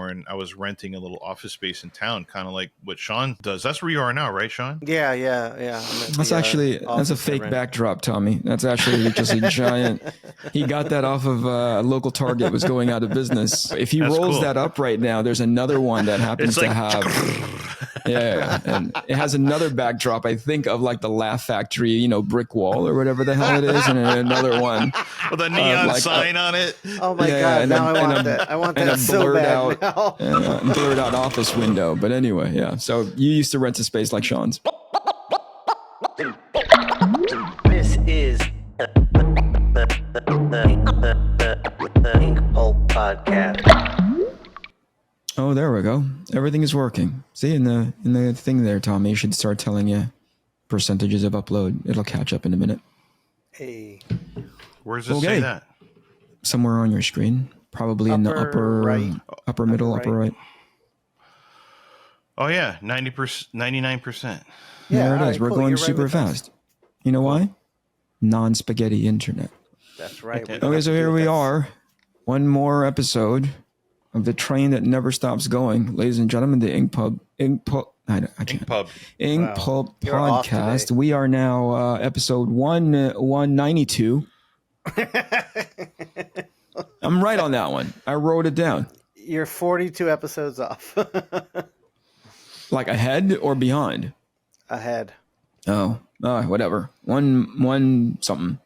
and I was renting a little office space in town, kind of like what Shawn does. That's where you are now, right, Shawn? Yeah. That's a fake backdrop, Tommy. That's actually just a giant. He got that off of a local Target was going out of business. If he rolls that up right now, there's another one that happens to have. Yeah, and it has another backdrop, I think, of like the Laugh Factory, brick wall or whatever the hell it is, and another one with a neon sign on it. Oh my god! Now I want that. I want that so bad now. Blurred out office window. But anyway, yeah. So you used to rent a space like Shawn's. This is the Inkpulp podcast. Oh, there we go. Everything is working. See, in the thing there, Tommy, you should start telling you percentages of upload. It'll catch up in a minute. Hey. Where does it say that? Somewhere on your screen. Probably in the upper right. Upper middle, upper right. Oh, yeah. 99%. Yeah, there it is. We're going super fast. You know why? Non-spaghetti internet. That's right. Okay, so here we are. One more episode of the train that never stops going. Ladies and gentlemen, the Inkpulp podcast. We are now episode 192. I'm right on that one. I wrote it down. You're 42 episodes off. Like ahead or behind? Ahead. Oh, whatever. One something.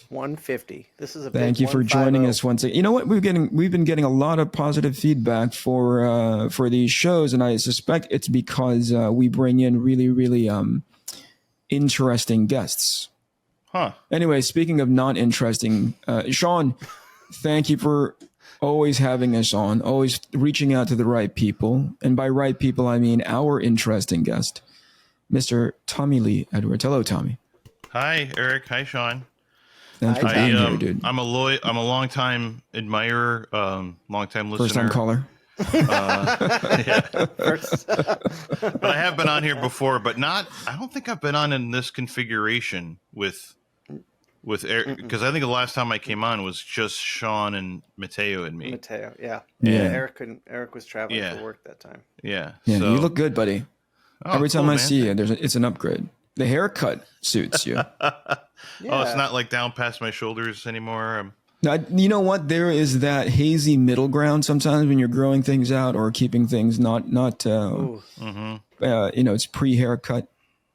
150. This is a thank you for joining us once again. You know what? We've been getting a lot of positive feedback for these shows, and I suspect it's because we bring in really, really interesting guests. Huh. Anyway, speaking of not interesting, Shawn, thank you for always having us on, always reaching out to the right people, and by right people I mean our interesting guest, Mr. Tommy Lee Edwards. Hello, Tommy. Hi, Eric. Hi, Shawn. Thanks for being here, dude. I'm a long-time admirer, long-time listener. First-time caller. Yeah. But I have been on here before, but I don't think I've been on in this configuration with Eric, because I think the last time I came on was just Shawn and Mateo and me. Yeah. Eric was traveling for work that time. Yeah. Yeah, so, you look good, buddy. Every time I see you, it's an upgrade. The haircut suits you. Oh, it's not like down past my shoulders anymore. You know what? There is that hazy middle ground sometimes when you're growing things out or keeping things not it's pre-haircut,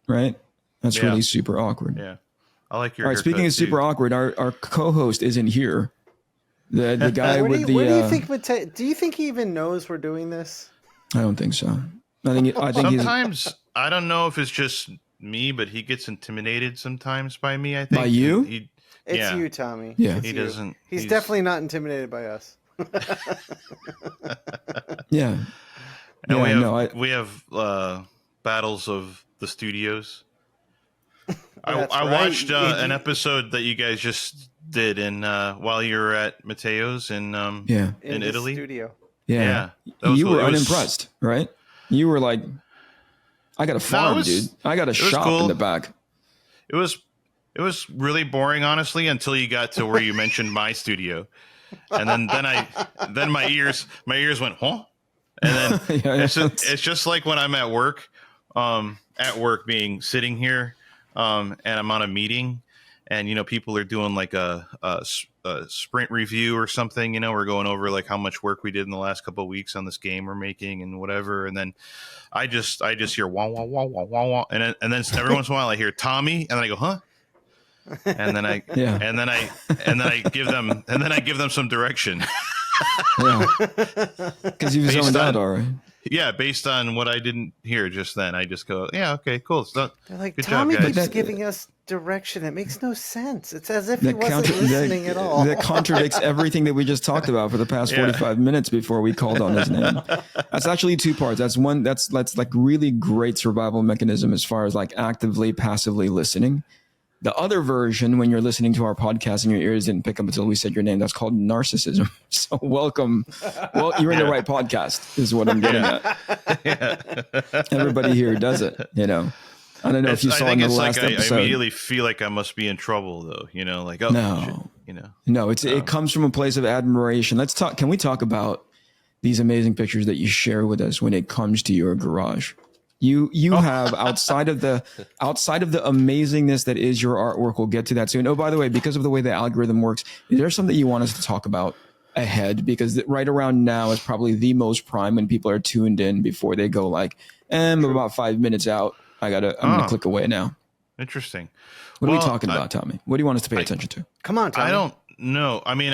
right? That's really super awkward. Yeah. I like your All right, speaking of super awkward, our co-host isn't here. The guy where do you think Mateo, do you think he even knows we're doing this? I don't think so. I think sometimes I don't know if it's just me, but he gets intimidated sometimes by me, I think. By you? It's you, Tommy. Yeah. He doesn't. He's definitely not intimidated by us. Yeah. And we have battles of the studios. I watched an episode that you guys just did while you were at Matteo's in Italy. Studio. Yeah. You were unimpressed, right? You were like, I got a farm, dude. I got a shop in the back. It was really boring, honestly, until you got to where you mentioned my studio, and then my ears went, huh? And then it's just like when I'm at work being sitting here, and I'm on a meeting, and people are doing like a sprint review or something. We're going over like how much work we did in the last couple of weeks on this game we're making and whatever, and then I just hear wah wah wah wah wah wah, and then every once in a while I hear Tommy, and then I go, huh? And then I give them some direction. Yeah, because you zoned out, all right. Yeah, based on what I didn't hear just then, I just go, yeah, okay, cool. So, they're like, good Tommy job, guys. keeps giving us direction. It makes no sense. It's as if he wasn't listening at all. That contradicts everything that we just talked about for the past 45 minutes before we called on his name. That's actually two parts. That's one. That's like really great survival mechanism as far as like actively, passively listening. The other version, when you're listening to our podcast and your ears didn't pick up until we said your name, that's called narcissism. So welcome. Well, you're in the right podcast is what I'm getting at. Everybody here does it, I don't know if you saw in the last episode. I immediately feel like I must be in trouble though, No, it comes from a place of admiration. Let's talk. Can we talk about these amazing pictures that you share with us when it comes to your garage. You have outside of the amazingness that is your artwork. We'll get to that soon. Oh, by the way, because of the way the algorithm works, is there something you want us to talk about ahead? Because right around now is probably the most prime when people are tuned in before they go like, I'm about 5 minutes out. I'm gonna click away now. Interesting. What are we talking about, Tommy? What do you want us to pay attention to? Come on, Tommy. I don't know. I mean,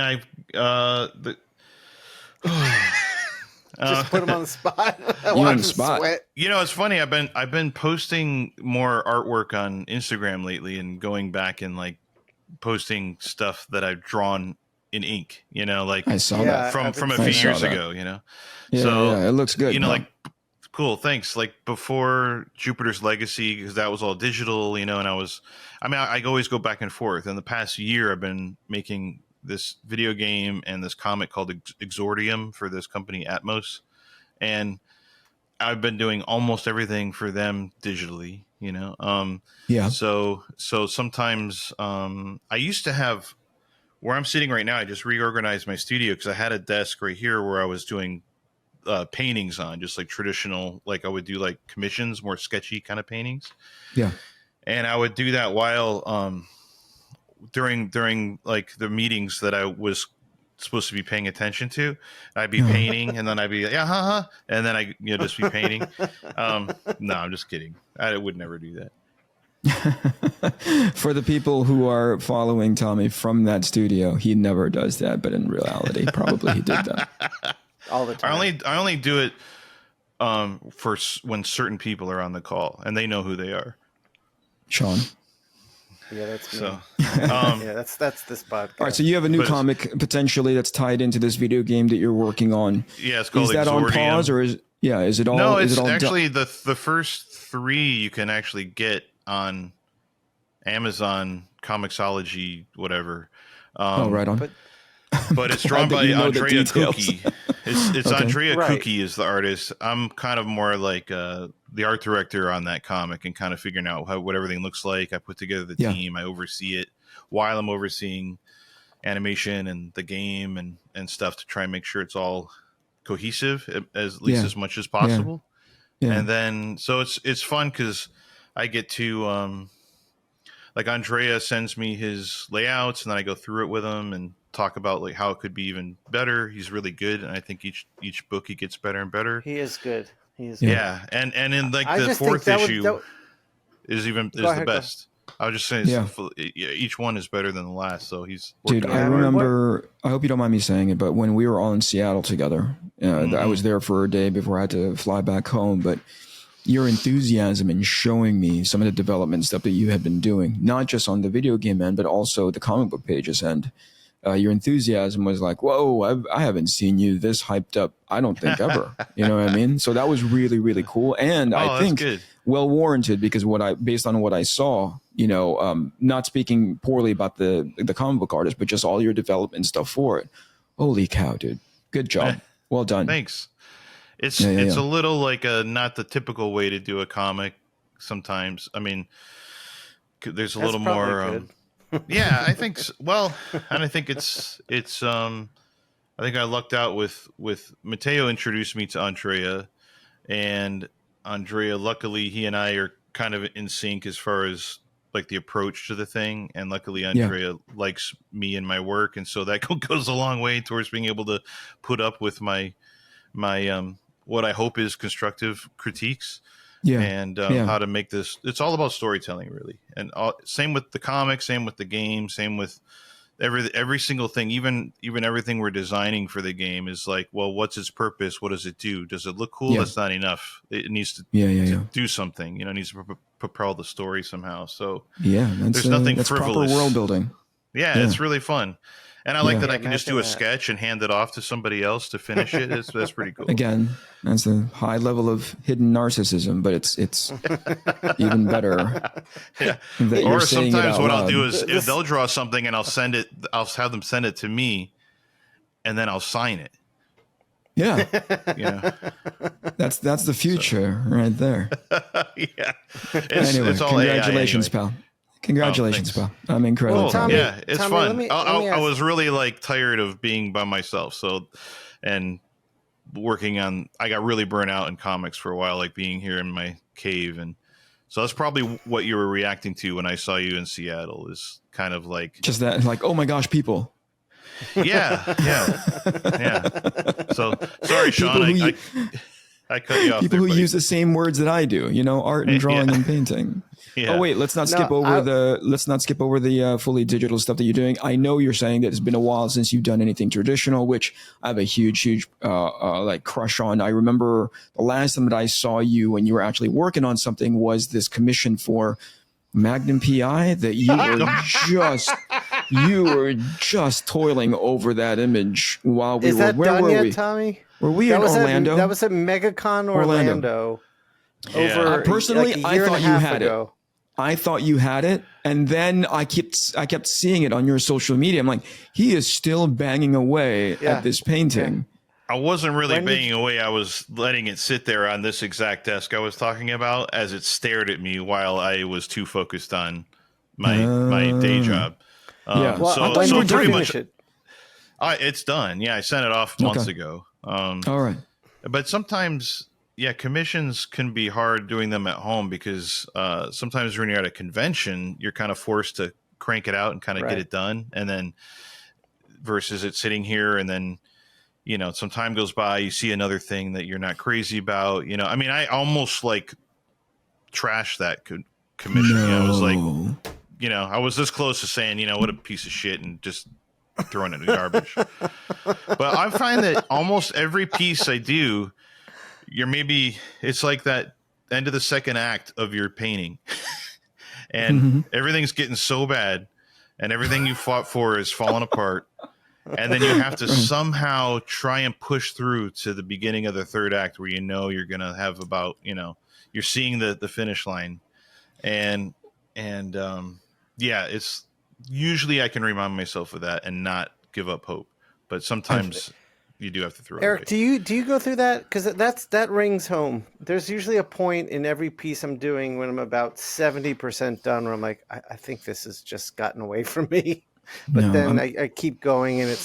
just put him on the spot. You're on the spot. Sweat. You know, it's funny. I've been posting more artwork on Instagram lately, and going back and like posting stuff that I've drawn in ink. You know, like I saw that from a few years ago. You know, it looks good. You know, like cool. Thanks. Like before Jupiter's Legacy, because that was all digital. You know, and I always go back and forth. In the past year, I've been making this video game and this comic called Exordium for this company Atmos, and I've been doing almost everything for them digitally, you know. So sometimes I used to have, where I'm sitting right now, I just reorganized my studio because I had a desk right here where I was doing paintings on, just like traditional, like I would do like commissions, more sketchy kind of paintings. Yeah. And I would do that while during like the meetings that I was supposed to be paying attention to. I'd be painting, and then I'd be like, and then I just be painting. No, I'm just kidding. I would never do that. For the people who are following Tommy from that studio, he never does that, but in reality, probably he did that all the time. I only do it for when certain people are on the call and they know who they are. Shawn. Yeah, that's me. So, yeah, that's this podcast. All right, so you have a new comic potentially that's tied into this video game that you're working on. Yeah, it's called Is that Exordium. On pause, or is it all? No, it's actually the first 3 you can actually get on Amazon, Comixology, whatever. Right on. But it's drawn by Andrea Kuki. It's Okay. Andrea Kuki is the artist. I'm kind of more like the art director on that comic and kind of figuring out what everything looks like. I put together the team. I oversee it while I'm overseeing animation and the game and stuff to try and make sure it's all cohesive as much as possible. Yeah. And then so it's fun because I get to like Andrea sends me his layouts and then I go through it with him and talk about like how it could be even better. He's really good, and I think each book he gets better and better. He is good. Yeah, and in like the 4th issue is the best. I was just saying, each one is better than the last. So he's dude. I remember. I hope you don't mind me saying it, but when we were all in Seattle together, I was there for a day before I had to fly back home. But your enthusiasm in showing me some of the development stuff that you had been doing, not just on the video game end, but also the comic book pages end. Your enthusiasm was like, whoa, I haven't seen you this hyped up, I don't think ever. You know what I mean? So that was really, really cool. And I think well warranted because based on what I saw, you know, not speaking poorly about the comic book artist, but just all your development stuff for it. Holy cow, dude. Good job. Well done. Thanks. It's a little like not the typical way to do a comic sometimes. I mean, there's a little more... yeah, I think well, and I think it's I think I lucked out with Mateo introduced me to Andrea, and Andrea, luckily he and I are kind of in sync as far as like the approach to the thing, and luckily Andrea likes me and my work, and so that goes a long way towards being able to put up with my what I hope is constructive critiques. And how to make this. It's all about storytelling, really. And same with the comic, same with the game, same with every single thing. Even everything we're designing for the game is like, well, what's its purpose? What does it do? Does it look cool? That's not enough. It needs to do something. You know, it needs to propel the story somehow. So there's nothing frivolous. Proper world building. Yeah, it's really fun. And I like that I can just do a sketch and hand it off to somebody else to finish it. That's pretty cool. Again, that's a high level of hidden narcissism, but it's even better. Yeah. Or sometimes what I'll do is if they'll draw something and I'll have them send it to me, and then I'll sign it. Yeah. Yeah. That's the future right there. Yeah. It's all congratulations, AI anyway. pal. Congratulations, pal. I'm incredible. Well, Tommy, it's fun. I was really like tired of being by myself. So, and I got really burnt out in comics for a while, like being here in my cave. And so that's probably what you were reacting to when I saw you in Seattle, is kind of like just that, like, oh my gosh, people. Yeah. So sorry, Shawn, I cut you off. People there, who buddy. use the same words that I do, art and drawing and painting. Yeah. Oh wait, let's not skip over the fully digital stuff that you're doing. I know you're saying that it's been a while since you've done anything traditional, which I have a huge like crush on. I remember the last time that I saw you when you were actually working on something was this commission for Magnum PI that you were just toiling over that image while we Is were. that Where done were yet, we? Tommy? Were we in Orlando? That was at MegaCon Orlando. Yeah. Over personally, like a I year thought and a you half had ago. it. I thought you had it, and then I kept seeing it on your social media. I'm like, he is still banging away at this painting. I wasn't really banging away. I was letting it sit there on this exact desk I was talking about as it stared at me while I was too focused on my day job. Yeah. Well, so when did you pretty finish much it? It's done. Yeah, I sent it off months ago. All right. But sometimes, commissions can be hard doing them at home because sometimes when you're at a convention, you're kind of forced to crank it out and kind of get it done. And then versus it sitting here and then, some time goes by, you see another thing that you're not crazy about. I mean, I almost like trashed that commission. No. I was like, I was this close to saying, what a piece of shit, and just throwing it in the garbage. But I find that almost every piece I do, it's like that end of the second act of your painting. And everything's getting so bad and everything you fought for is falling apart. And then you have to somehow try and push through to the beginning of the third act where you're going to have about, you're seeing the finish line. And it's usually I can remind myself of that and not give up hope. But sometimes you do have to throw it Eric, away. do you go through that? Because that rings home. There's usually a point in every piece I'm doing when I'm about 70% done where I'm like, I think this has just gotten away from me. But I keep going and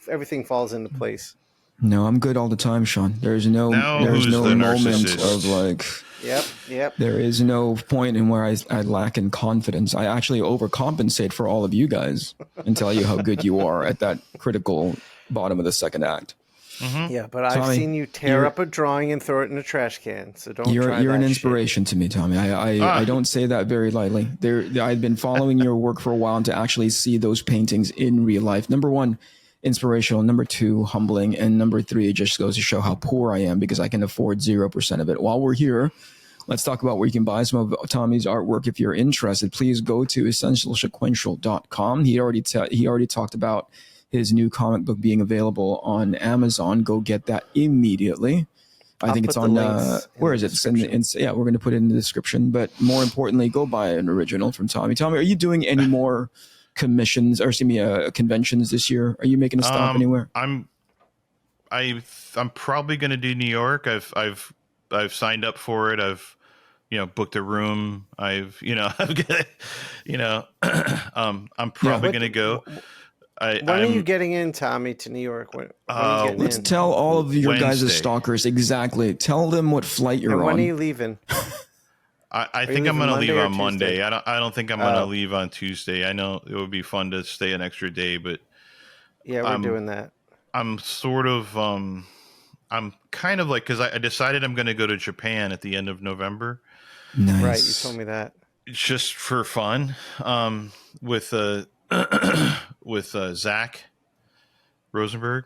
everything falls into place. No, I'm good all the time, Shawn. There's no moment of like. Yep. There is no point in where I lack in confidence. I actually overcompensate for all of you guys and tell you how good you are at that critical bottom of the second act. Mm-hmm. Yeah, but I've seen you tear up a drawing and throw it in a trash can. So don't. You're an inspiration to me, Tommy. I don't say that very lightly. I've been following your work for a while, and to actually see those paintings in real life. Number one, inspirational. Number two, humbling. And number three, it just goes to show how poor I am because I can afford 0% of it. While we're here, let's talk about where you can buy some of Tommy's artwork. If you're interested, please go to essentialsequential.com. He already talked about his new comic book being available on Amazon. Go get that immediately. I think it's on, where is it? We're going to put it in the description. But more importantly, go buy an original from Tommy. Tommy, are you doing any more conventions this year? Are you making a stop anywhere? I'm probably going to do New York. I've signed up for it. I've booked a room. I'm probably going to go. When are you getting in, Tommy, to New York? When are you getting let's in? tell all of your Wednesday. guys' stalkers exactly. Tell them what flight you're on. When are you leaving? I think I'm going to leave on Monday. I don't think I'm going to leave on Tuesday. I know it would be fun to stay an extra day, but yeah, we're doing that. I'm sort of I'm kind of like, because I decided I'm going to go to Japan at the end of November. Nice. Right, you told me that. It's just for fun. With Zach Rosenberg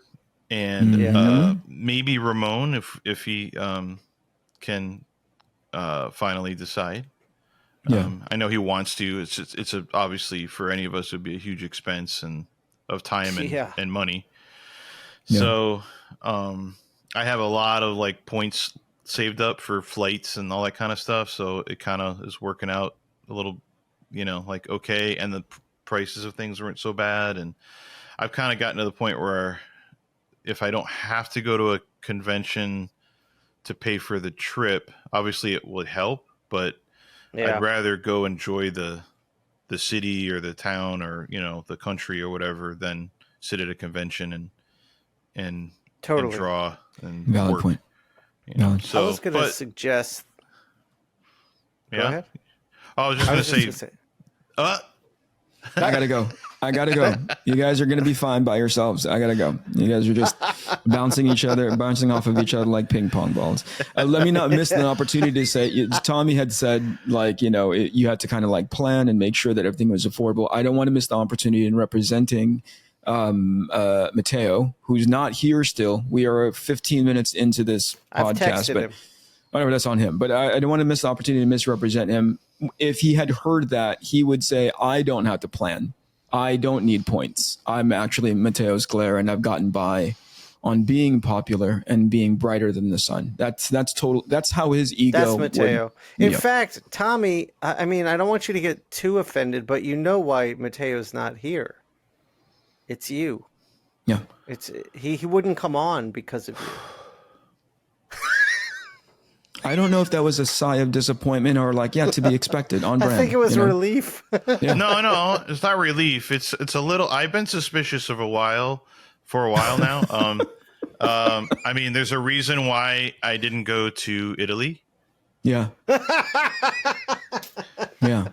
and maybe Ramon if he can finally decide. I know he wants to. It's obviously for any of us it would be a huge expense and of time and money. Yeah. So I have a lot of like points saved up for flights and all that kind of stuff. So it kind of is working out a little, like okay, and the prices of things weren't so bad, and I've kind of gotten to the point where if I don't have to go to a convention to pay for the trip, obviously it would help, but I'd rather go enjoy the city or the town or the country or whatever than sit at a convention and draw and Valid work. point. Valid. I was going to suggest. Go ahead. I was just going to say. I gotta go. You guys are gonna be fine by yourselves. I gotta go. You guys are just bouncing off of each other like ping pong balls. Let me not miss the opportunity to say, Tommy had said, like, you had to kind of like plan and make sure that everything was affordable. I don't want to miss the opportunity in representing Mateo, who's not here still. We are 15 minutes into this I've podcast, texted but him. whatever, that's on him. But I don't want to miss the opportunity to misrepresent him. If he had heard that, he would say, I don't have to plan. I don't need points. I'm actually Mateo's glare, and I've gotten by on being popular and being brighter than the sun. That's total. That's how his ego. That's Mateo. In fact, Tommy, I mean, I don't want you to get too offended, but you know why Mateo's not here. It's you. Yeah. It's he wouldn't come on because of you. I don't know if that was a sigh of disappointment or like, to be expected on brand. I think it was relief. Yeah. No, it's not relief. It's a little. I've been suspicious for a while now. I mean, there's a reason why I didn't go to Italy. Yeah. Yeah.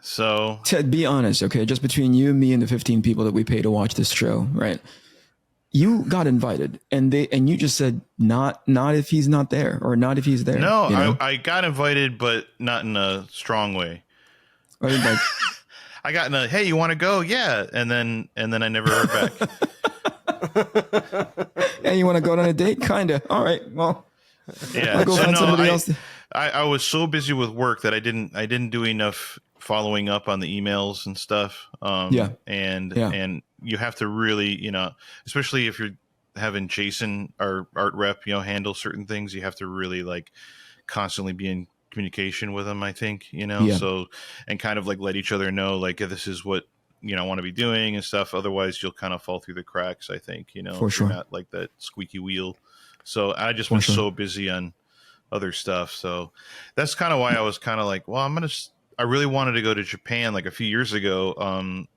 So, Ted, be honest, okay? Just between you, me, and the 15 people that we pay to watch this show, right? You got invited, and you just said not if he's not there, or not if he's there. No, I got invited, but not in a strong way. Like, I got in a, hey, you want to go? Yeah, and then I never heard back. Hey, you want to go on a date? Kinda. All right. Well, yeah. I'll go find somebody else. I was so busy with work that I didn't do enough following up on the emails and stuff. And you have to really, especially if you're having Jason, our art rep, handle certain things, you have to really like constantly be in communication with them, I think, so, and kind of like let each other know, like, this is what, I want to be doing and stuff. Otherwise you'll kind of fall through the cracks, I think, For sure. You're not like that squeaky wheel. So I just been so busy on other stuff. So that's kind of why I was kind of like, well, I really wanted to go to Japan like a few years ago.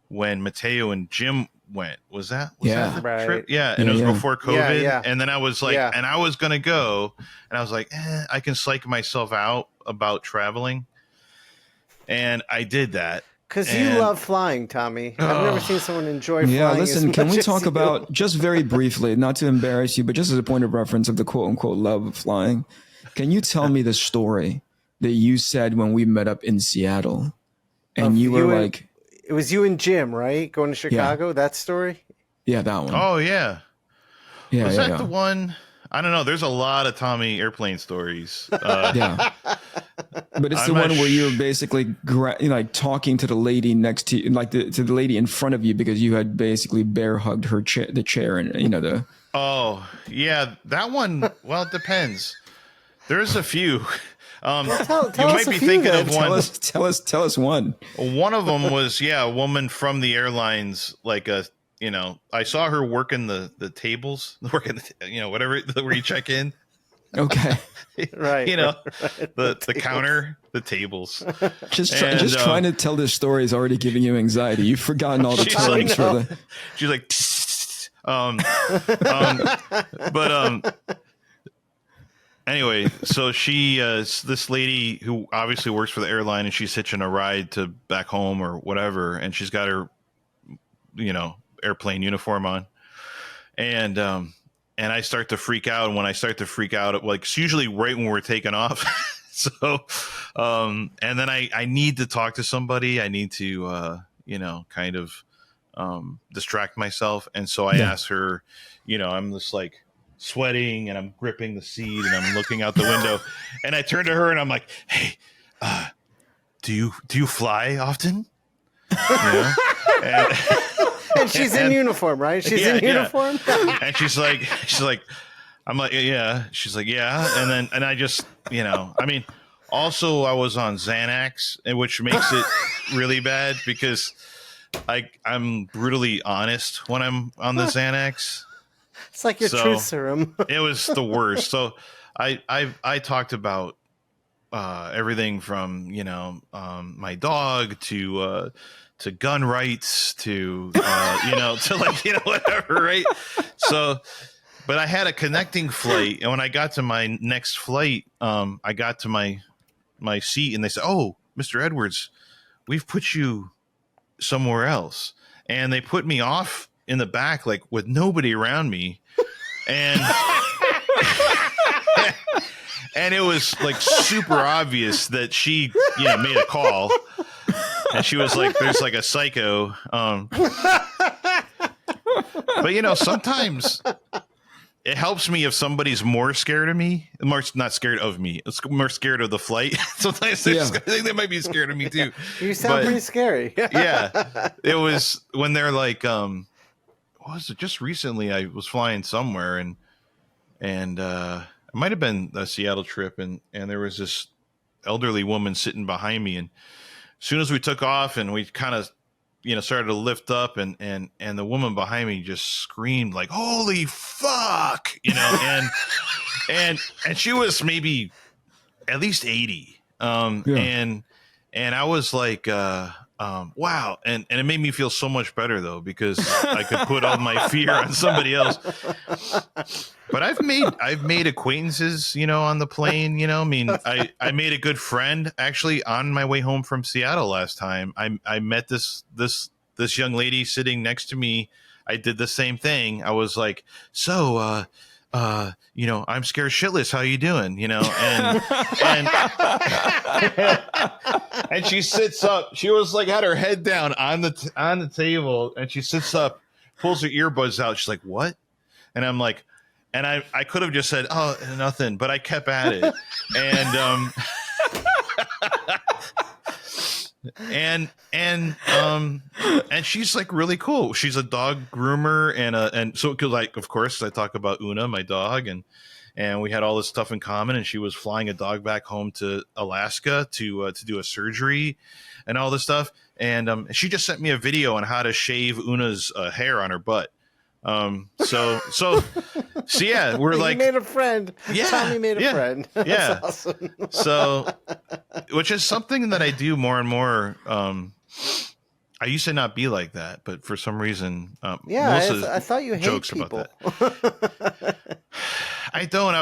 When Mateo and Jim went, was that the trip? Yeah. And it was before COVID. Yeah. And then I was like, and I was going to go, and I was like, I can psych myself out about traveling. And I did that. Because you love flying, Tommy. I've never seen someone enjoy flying. Yeah, listen, can we talk you. about, just very briefly, not to embarrass you, but just as a point of reference of the quote unquote love of flying, can you tell me the story that you said when we met up in Seattle? And you were like, it was you and Jim, right? Going to Chicago, that story? Yeah, that one. Oh, yeah. Was that the one? I don't know. There's a lot of Tommy airplane stories. Yeah. But it's the one where you're basically like talking to the lady next to you, like to the lady in front of you, because you had basically bear hugged her the chair and the. Oh, yeah. That one. Well, it depends. There's a few. Tell you might be thinking of one. Tell us one. One of them was a woman from the airlines, like I saw her working the tables, working whatever where you check in. Okay. Right. The counter, the tables. Just trying to tell this story is already giving you anxiety. You've forgotten all the terms for the. She's like, anyway, so she, this lady who obviously works for the airline, and she's hitching a ride to back home or whatever, and she's got her, airplane uniform on, and I start to freak out. And when I start to freak out, like, it's usually right when we're taking off. So, and then I need to talk to somebody. I need to, kind of distract myself. And so I asked her, I'm just like sweating and I'm gripping the seat and I'm looking out the window, and I turn to her and I'm like, hey, do you fly often? And she's in uniform, right? She's in uniform. Yeah. And she's like, I'm like, yeah. She's like, yeah. And I just, I mean, also I was on Xanax, which makes it really bad because I'm brutally honest when I'm on the Xanax. It's like your truth serum. It was the worst. So I talked about everything from, my dog to to gun rights to to like whatever, right? So, but I had a connecting flight, and when I got to my next flight, I got to my seat, and they said, "Oh, Mr. Edwards, we've put you somewhere else," and they put me off in the back, like with nobody around me, and and it was like super obvious that she made a call, and she was like, "There's like a psycho," but sometimes it helps me if somebody's more scared of me, not scared of me. It's more scared of the flight. Sometimes I think they might be scared of me too. You sound pretty scary. Yeah, it was when they're like, what was it? Just recently, I was flying somewhere, and it might have been a Seattle trip, and there was this elderly woman sitting behind me, and as soon as we took off, and we kind of started to lift up, and the woman behind me just screamed like, "Holy fuck!" and she was maybe at least 80. And I was like, wow. And it made me feel so much better though, because I could put all my fear on somebody else. But I've made acquaintances, on the plane, I mean, I made a good friend actually on my way home from Seattle last time. I met this young lady sitting next to me. I did the same thing. I was like, "So, I'm scared shitless. How you doing?" And she sits up. She was like, had her head down on the table, and she sits up, pulls her earbuds out. She's like, "What?" And I'm like, and I could have just said, "Oh, nothing," but I kept at it. And she's like really cool. She's a dog groomer, and so like, of course, I talk about Una, my dog, and we had all this stuff in common. And she was flying a dog back home to Alaska to do a surgery and all this stuff. And she just sent me a video on how to shave Una's hair on her butt. So yeah, we're You like, made a friend. Yeah, Tommy made a friend. That's yeah. awesome. So, which is something that I do more and more. I used to not be like that, but for some reason, Melissa I thought you hate jokes people. about that. I don't.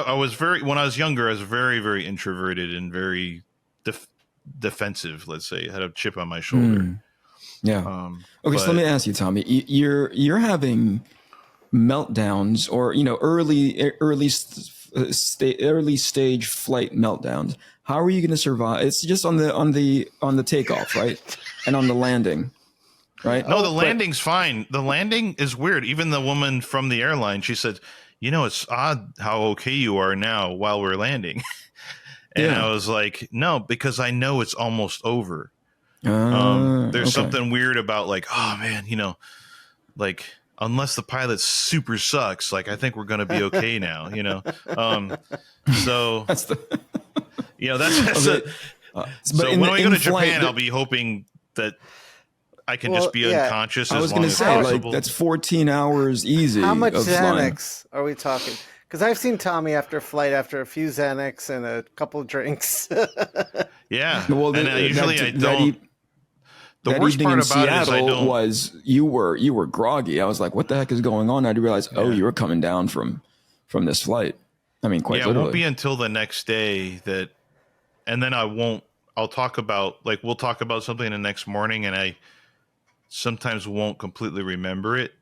When I was younger, I was very, very introverted and very defensive. Let's say, I had a chip on my shoulder. Yeah. Okay, so let me ask you, Tommy. You're having meltdowns, or early stage flight meltdowns. How are you going to survive? It's just on the takeoff, right, and on the landing, right? No, the landing's fine. The landing is weird. Even the woman from the airline, she said, "It's odd how okay you are now while we're landing." And I was like, "No, because I know it's almost over." There's something weird about like, oh man, like, unless the pilot super sucks, like, I think we're going to be okay now, so that's so when we go to Japan, I'll be hoping that I can just be unconscious as long as possible. That's 14 hours easy. How much Xanax are we talking? Because I've seen Tommy after a flight, after a few Xanax and a couple of drinks. Yeah. Well, and usually I don't. The worst part about it is I don't. Was you were groggy. I was like, what the heck is going on? I didn't realize, you were coming down from this flight. I mean, quite literally. It won't be until the next day and then I'll talk about, like, we'll talk about something the next morning, and I sometimes won't completely remember it,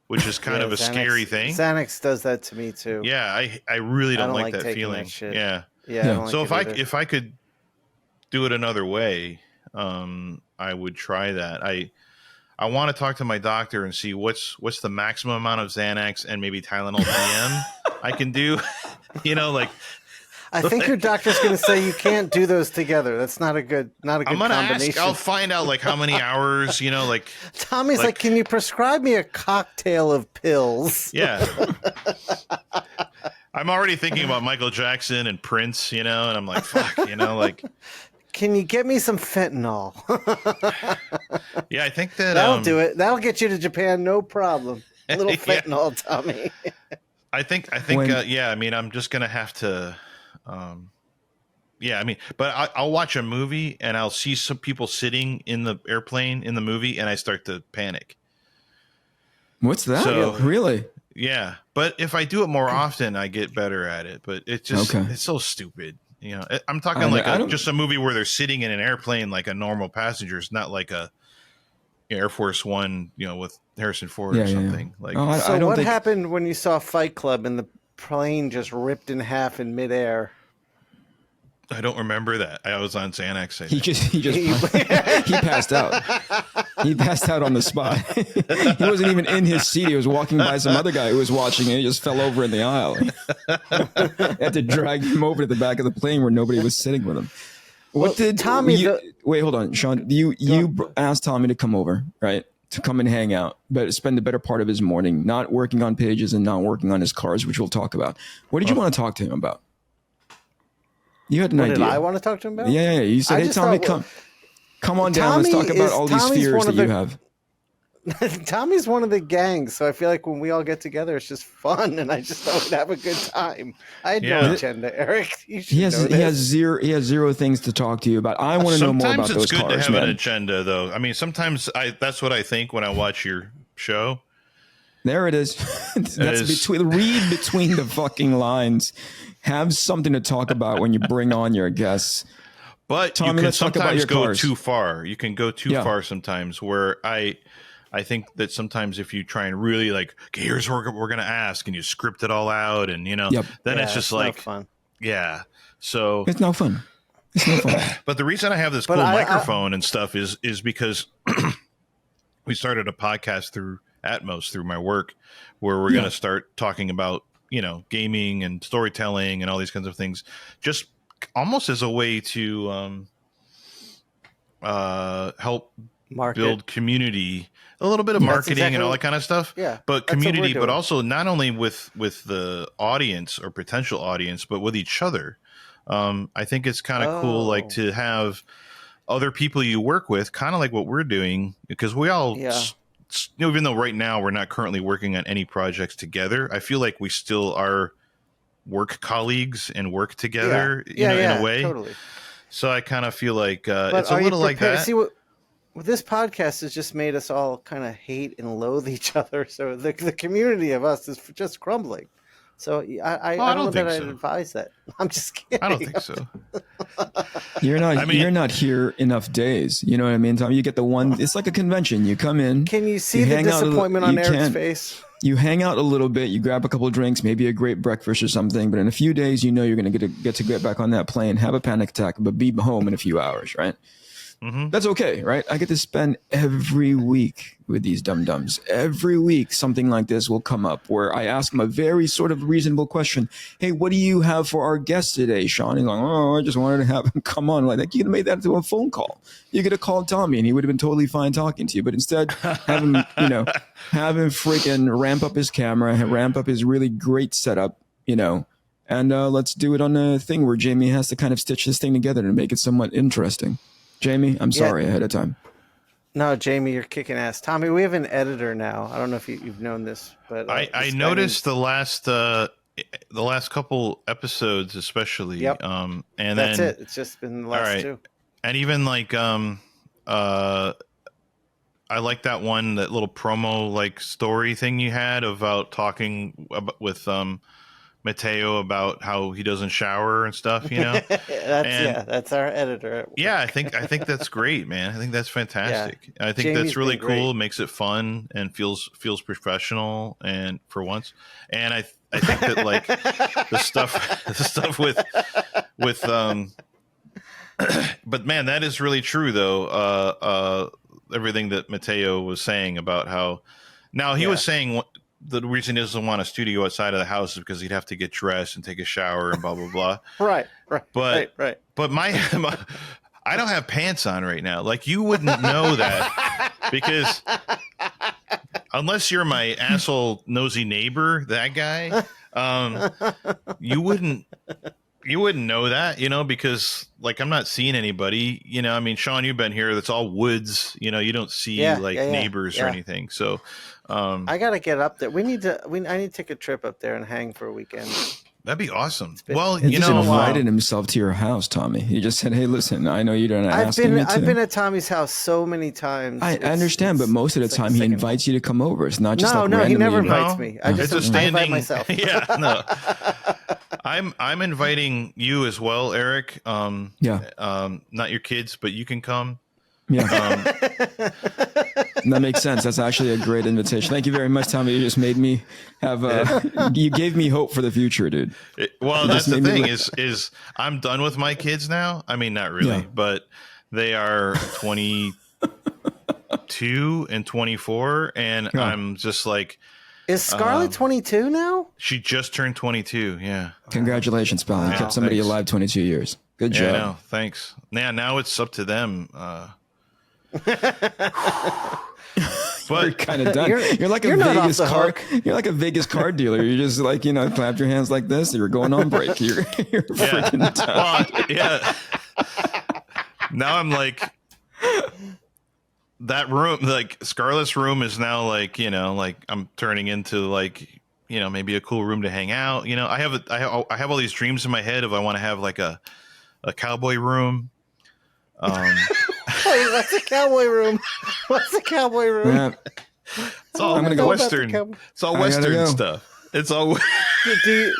which is kind of a scary thing. Xanax does that to me too. Yeah, I really don't like that feeling. That shit. Yeah. So if I could do it another way, I would try that. I want to talk to my doctor and see what's the maximum amount of Xanax and maybe Tylenol PM I can do. I think your doctor's going to say you can't do those together. That's not a good I'm gonna combination. Ask. I'll find out like how many hours. Tommy's like, can you prescribe me a cocktail of pills? Yeah. I'm already thinking about Michael Jackson and Prince, and I'm like, fuck, like. Can you get me some fentanyl? Yeah, I think that'll do it. That'll get you to Japan, no problem. A little fentanyl, Tommy. I think. Yeah, I mean, I'm just gonna have to. Yeah, I mean, but I'll watch a movie and I'll see some people sitting in the airplane in the movie, and I start to panic. What's that? So Really? yeah, but if I do it more often, I get better at it. But it's just it's so stupid. You know, I'm talking like just a movie where they're sitting in an airplane like a normal passenger. It's not like a Air Force One, you know, with Harrison Ford or something. Like, I don't what happened when you saw Fight Club and the plane just ripped in half in midair? I don't remember that. I was on Xanax. He passed out. He passed out on the spot. He wasn't even in his seat. He was walking by some other guy who was watching it. He just fell over in the aisle. Had to drag him over to the back of the plane where nobody was sitting with him. What did Tommy? Wait, hold on, Shawn. You asked Tommy to come over, right? To come and hang out, but spend the better part of his morning not working on pages and not working on his cars, which we'll talk about. What did you want to talk to him about? You had an idea. Did I want to talk to him about? Yeah. You said, "Hey, Tommy, come on down. Let's talk about all these fears that you have." Tommy's one of the gangs, so I feel like when we all get together, it's just fun, and I just thought we'd have a good time. I had no agenda, Eric. He has zero things to talk to you about. I want to know more about those cars. Sometimes it's good to have an agenda, though. I mean, sometimes that's what I think when I watch your show. There it is. Read between the fucking lines. Have something to talk about when you bring on your guests. But Tommy, you can sometimes go too far. You can go too far sometimes, where I think that sometimes if you try and really like, okay, here's what we're going to ask, and you script it all out, and then it's just like, fun. Yeah. So it's no fun. It's no fun. But the reason I have this cool microphone and stuff is because we started a podcast through Atmos through my work, where we're going to start talking about, gaming and storytelling and all these kinds of things, just almost as a way to help build community, a little bit of marketing and all that kind of stuff. Yeah, but community, but also not only with the audience or potential audience, but with each other. I think it's kind of cool, like to have other people you work with, kind of like what we're doing, because we all, even though right now we're not currently working on any projects together, I feel like we still are work colleagues and work together, in a way. Totally. So I kind of feel like it's a little like that. See, this podcast has just made us all kind of hate and loathe each other. So the community of us is just crumbling. So I don't know that I'd advise that. I'm just kidding. I don't think so. You're not here enough days. You know what I mean, Tom? You get the one. It's like a convention. You come in. Can you see the disappointment on Eric's face? You hang out a little bit. You grab a couple of drinks, maybe a great breakfast or something. But in a few days, you're going to get back on that plane, have a panic attack, but be home in a few hours, right? Mm-hmm. That's okay, right? I get to spend every week with these dum-dums. Every week, something like this will come up where I ask them a very sort of reasonable question. Hey, what do you have for our guest today, Shawn? He's like, I just wanted to have him come on. Like, you could have made that into a phone call. You could have called Tommy and he would have been totally fine talking to you. But instead, have him freaking ramp up his camera, ramp up his really great setup, and let's do it on a thing where Jamie has to kind of stitch this thing together to make it somewhat interesting. Jamie, I'm sorry ahead of time. No, Jamie, you're kicking ass. Tommy, we have an editor now. I don't know if you've known this, but I noticed the last couple episodes, especially. Yep. And that's it. It's just been the last two. And even like I like that little promo like story thing you had about talking with Mateo about how he doesn't shower and stuff, that's our editor. Yeah, I think that's great, man. I think that's fantastic. Yeah. I think that's really cool. It makes it fun and feels professional, and for once. And I think that like the stuff with but man, that is really true though. Everything that Mateo was saying about how now he was saying the reason he doesn't want a studio outside of the house is because he'd have to get dressed and take a shower and blah blah blah. Right. But my I don't have pants on right now. Like, you wouldn't know that because unless you're my asshole nosy neighbor, that guy, you wouldn't know that, because like I'm not seeing anybody, I mean, Shawn, you've been here. That's all woods, you don't see neighbors or anything. So I got to get up there. I need to take a trip up there and hang for a weekend. That'd be awesome. Well, He you just know, invited himself to your house, Tommy. He just said, "Hey, listen, I know you don't ask me to." I've been at Tommy's house so many times. I understand, but most of the time he invites you to come over. It's not just like no, he never randomly, invites me. I just invite myself. Yeah, no. I'm inviting you as well, Eric. Not your kids, but you can come. Yeah. That makes sense. That's actually a great invitation. Thank you very much, Tommy. You just made me have you gave me hope for the future, dude. That's the thing is I'm done with my kids now. I mean, not really, but they are 22 and 24, and I'm just like, is Scarlett 22 now? She just turned 22. Yeah. Congratulations, pal. You kept somebody alive 22 years. Good job. Yeah, no, thanks. Now it's up to them. But you're kind of done. You're like a Vegas card. You're like a Vegas card dealer. You're just like, clap your hands like this. You're going on break. You're freaking done. Well, yeah. Now I'm like, that room, like Scarlett's room is now like, like I'm turning into like, maybe a cool room to hang out. I have all these dreams in my head of I want to have like a cowboy room. Wait, what's a cowboy room? What's a cowboy room? Yeah. It's all Western. It's all Western stuff. It's all. Do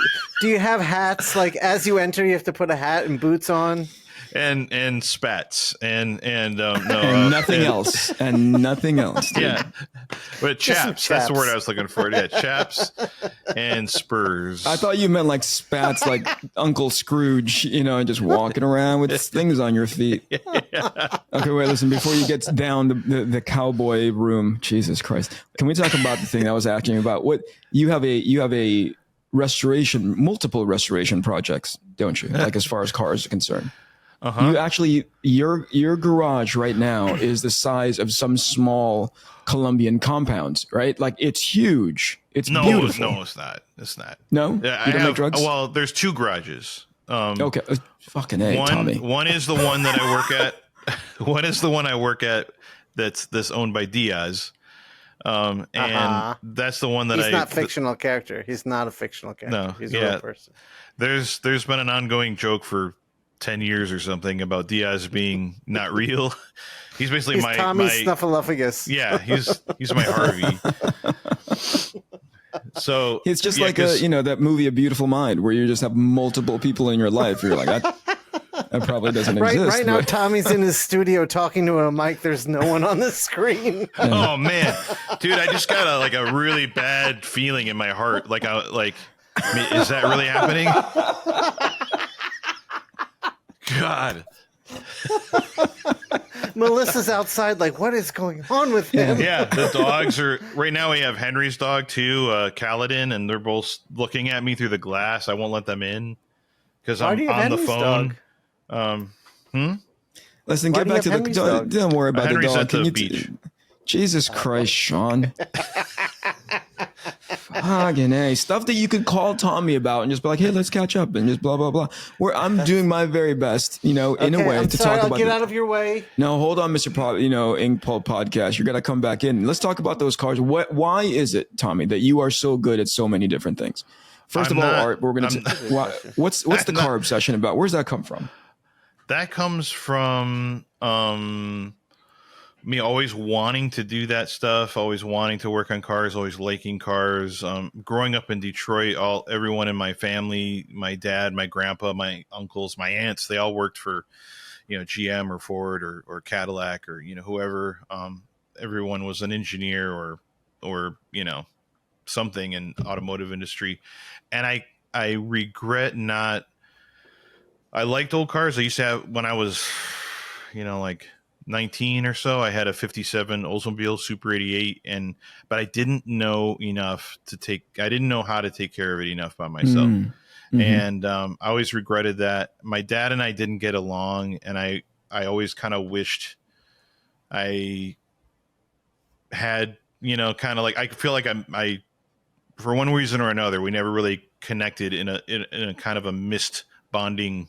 you have hats? Like as you enter, you have to put a hat and boots on. And spats and nothing else. Dude. Yeah, but chaps. That's the word I was looking for. Yeah, chaps and spurs. I thought you meant like spats, like Uncle Scrooge, and just walking around with things on your feet. Yeah. Okay, wait, listen. Before you get down the cowboy room, Jesus Christ, can we talk about the thing that I was asking you about? What you have a multiple restoration projects, don't you? Like as far as cars are concerned. Uh-huh. You actually, your garage right now is the size of some small Colombian compounds, right? Like it's huge. It's beautiful. No, it's not. It's not. No, yeah, you don't make drugs. Well, there's two garages. Okay, fucking A, Tommy. One is the one that I work at. One is the one I work at. That's owned by Diaz. And that's the one that he's not fictional character. He's not a fictional character. No, he's a real person. There's been an ongoing joke for 10 years or something about Diaz being not real. He's basically my Snuffleupagus. Yeah, he's my Harvey. So it's just like that movie A Beautiful Mind where you just have multiple people in your life. You're like, that probably doesn't exist. Right now, Tommy's in his studio talking to a mic. There's no one on the screen. Oh man, dude, I just got a really bad feeling in my heart. Is that really happening? God. Melissa's outside like, what is going on with him? Yeah, the dogs are right now. We have Henry's dog too, Kaladin, and they're both looking at me through the glass. I won't let them in because I'm on the phone. Listen, get back to the don't worry about Henry's the dog. at the beach. Jesus Christ, Shawn. Fucking A. Stuff that you could call Tommy about and just be like, hey, let's catch up and just blah, blah, blah. Where I'm doing my very best, in a way to talk about. I'll get out of your way. No, hold on, Mr. Inkpulp podcast. You're going to come back in. Let's talk about those cars. Why is it, Tommy, that you are so good at so many different things? First of all, Art, we're going to what's the car obsession about? Where's that come from? That comes from me always wanting to do that stuff, always wanting to work on cars, always liking cars. Growing up in Detroit, everyone in my family, my dad, my grandpa, my uncles, my aunts, they all worked for, GM or Ford or Cadillac or, whoever. Everyone was an engineer or something in automotive industry. And I regret not. I liked old cars. I used to have when I was, like 19 or so. I had a 57 Oldsmobile Super 88, but I didn't know enough I didn't know how to take care of it enough by myself. Mm-hmm. And I always regretted that. My dad and I didn't get along, and I always kind of wished I had, kind of like I feel like I for one reason or another, we never really connected in a kind of a missed bonding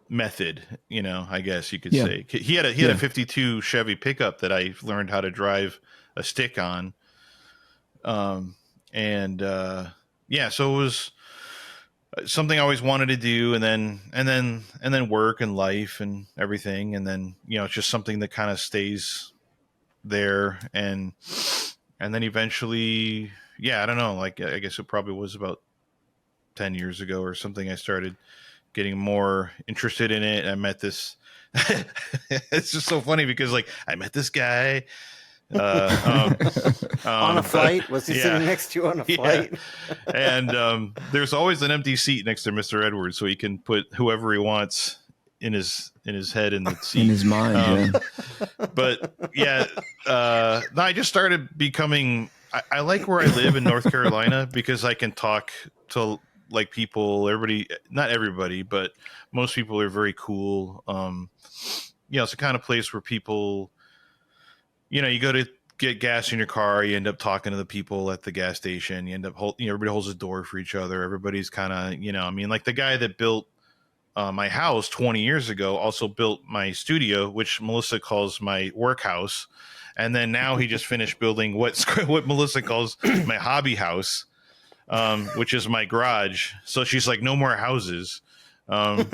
method, I guess you could say. He had a 52 Chevy pickup that I learned how to drive a stick on. So it was something I always wanted to do, and then work and life and everything, and then it's just something that kind of stays there, and then eventually, yeah, I don't know, like I guess it probably was about 10 years ago or something, I started getting more interested in it. I met this it's just so funny because like I met this guy on a flight. Was he sitting next to you on a flight? And there's always an empty seat next to Mr. Edwards, so he can put whoever he wants in his head in the seat, in his mind. But yeah, no, I just started becoming. I like where I live in North Carolina because I can talk to like people. Everybody, not everybody, but most people are very cool. It's the kind of place where people, you go to get gas in your car, you end up talking to the people at the gas station. You end up, everybody holds the door for each other. Everybody's kind of, like the guy that built my house 20 years ago also built my studio, which Melissa calls my workhouse. And then now he just finished building what Melissa calls my hobby house, which is my garage. So she's like, no more houses. But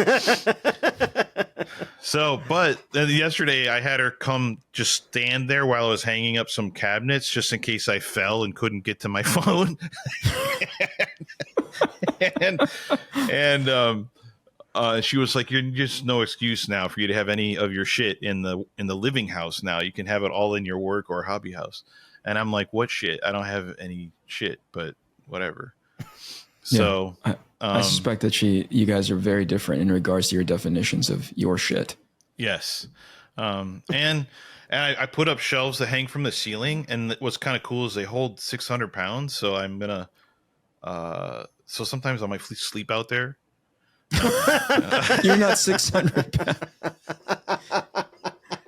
yesterday I had her come just stand there while I was hanging up some cabinets just in case I fell and couldn't get to my phone. and she was like, "You're just no excuse now for you to have any of your shit in the living house. Now you can have it all in your work or hobby house." And I'm like, "What shit? I don't have any shit, but whatever." So I suspect that you guys are very different in regards to your definitions of your shit. Yes. And I put up shelves that hang from the ceiling, and what's kind of cool is they hold 600 pounds. So I'm gonna, so sometimes I might sleep out there. You're not 600 pounds.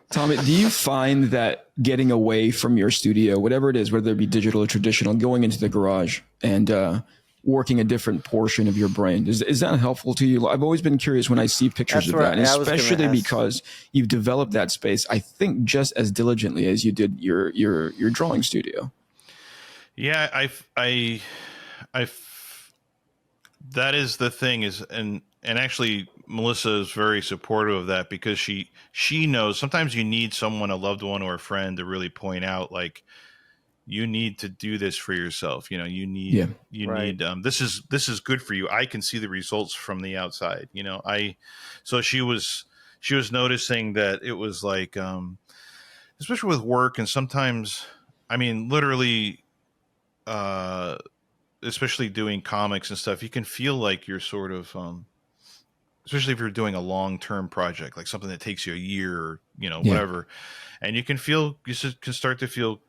Tommy, do you find that getting away from your studio, whatever it is, whether it be digital or traditional, going into the garage and working a different portion of your brain, is that helpful to you? I've always been curious when I see pictures of that, and especially because you've developed that space, I think, just as diligently as you did your drawing studio. Yeah, that is the thing is, and actually Melissa is very supportive of that because she knows sometimes you need someone, a loved one or a friend, to really point out like, you need to do this for yourself. You need this is good for you. I can see the results from the outside. So she was noticing that it was like, especially with work, and sometimes, I mean, literally, especially doing comics and stuff, you can feel like you're sort of, especially if you're doing a long-term project, like something that takes you a year or, whatever, and you can start to feel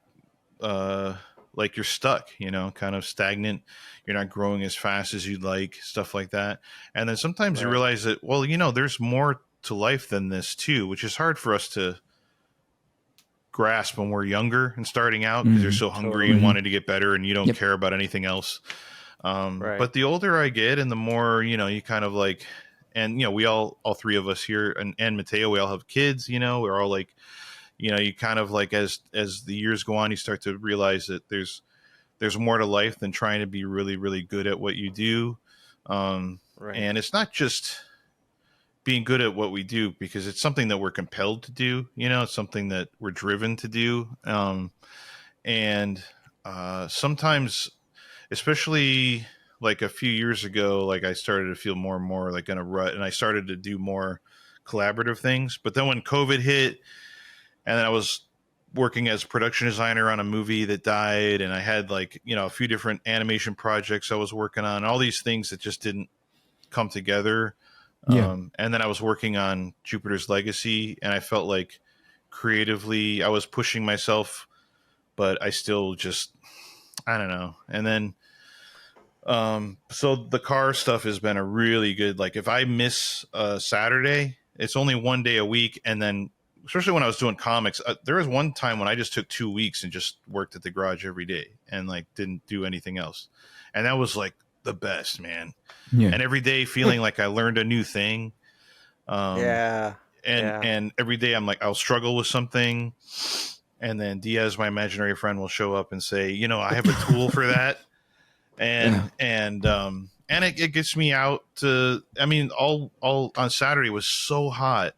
like you're stuck, kind of stagnant. You're not growing as fast as you'd like, stuff like that. And then sometimes you realize that, well, there's more to life than this too, which is hard for us to grasp when we're younger and starting out because you're so hungry and wanting to get better and you don't care about anything else. But the older I get and the more, you kind of like, and, we all three of us here and Mateo, we all have kids, we're all like, you kind of like, as the years go on, you start to realize that there's more to life than trying to be really, really good at what you do. And it's not just being good at what we do because it's something that we're compelled to do, it's something that we're driven to do. And sometimes, especially like a few years ago, like I started to feel more and more like in a rut, and I started to do more collaborative things. But then when COVID hit, and then I was working as production designer on a movie that died, and I had like, a few different animation projects I was working on, all these things that just didn't come together. And then I was working on Jupiter's Legacy, and I felt like creatively I was pushing myself, but I still just, I don't know. And then, so the car stuff has been a really good, like if I miss a Saturday, it's only one day a week. And then, especially when I was doing comics, there was one time when I just took 2 weeks and just worked at the garage every day and like didn't do anything else. And that was like the best, man. And every day feeling like I learned a new thing. And every day I'm like, I'll struggle with something. And then Diaz, my imaginary friend, will show up and say, I have a tool for that. And and it gets me out to. I mean, all on Saturday was so hot,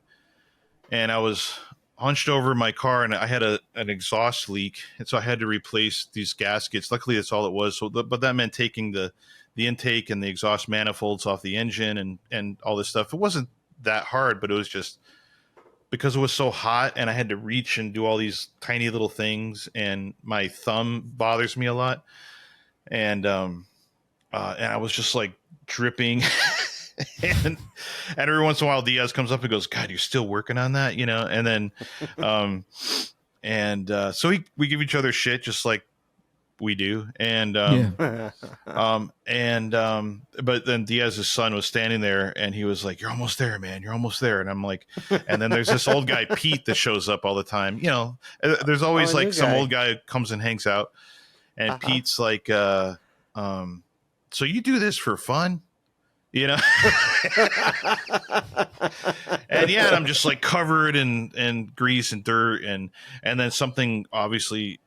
and I was hunched over my car, and I had an exhaust leak, and so I had to replace these gaskets. Luckily, that's all it was. So, but that meant taking the intake and the exhaust manifolds off the engine and all this stuff. It wasn't that hard, but it was just because it was so hot, and I had to reach and do all these tiny little things, and my thumb bothers me a lot, and I was just like dripping. and every once in a while Diaz comes up and goes, God, you're still working on that, and then so we give each other shit just like we do, and but then Diaz's son was standing there, and he was like, you're almost there, man, you're almost there. And I'm like, and then there's this old guy Pete that shows up all the time. There's always like some old guy who comes and hangs out, and Pete's like, so you do this for fun? And I'm just like covered in grease and dirt, and then something obviously,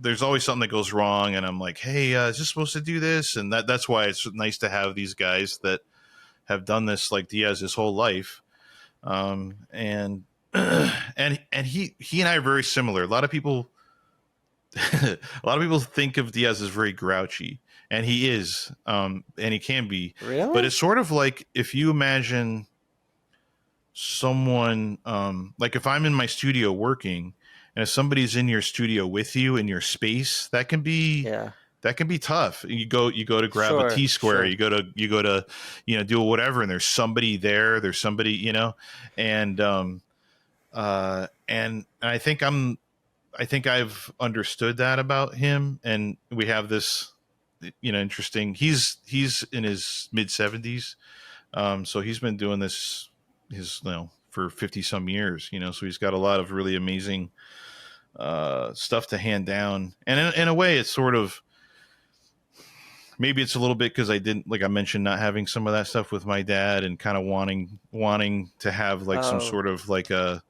there's always something that goes wrong, and I'm like, hey, is this supposed to do this? And that's why it's nice to have these guys that have done this like Diaz his whole life, and he and I are very similar. A lot of people think of Diaz as very grouchy. And he is, and he can be. Really? But it's sort of like if you imagine someone, like if I'm in my studio working, and if somebody's in your studio with you in your space, that can be tough. You go to grab a T-square, you go to do whatever, and there's somebody there. There's somebody, and I think I've understood that about him, and we have this. Interesting. He's in his mid 70s. So he's been doing this for 50 some years, so he's got a lot of really amazing stuff to hand down. And in a way, it's sort of, maybe it's a little bit because I didn't, like I mentioned, not having some of that stuff with my dad, and kind of wanting to have like some sort of like a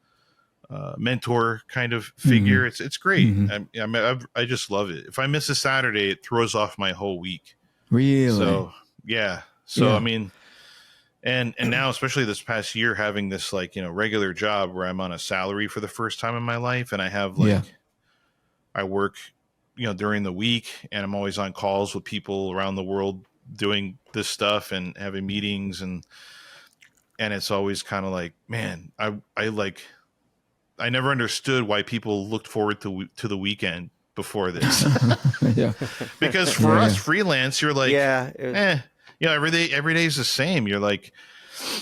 mentor kind of figure. It's great. I just love it. If I miss a Saturday, it throws off my whole week. Really? So yeah. I mean, and now, especially this past year, having this like, regular job where I'm on a salary for the first time in my life, and I have like, I work, during the week, and I'm always on calls with people around the world doing this stuff and having meetings, and it's always kind of like, man, I never understood why people looked forward to the weekend before this. Because for us freelance, you're like, every day is the same. You're like,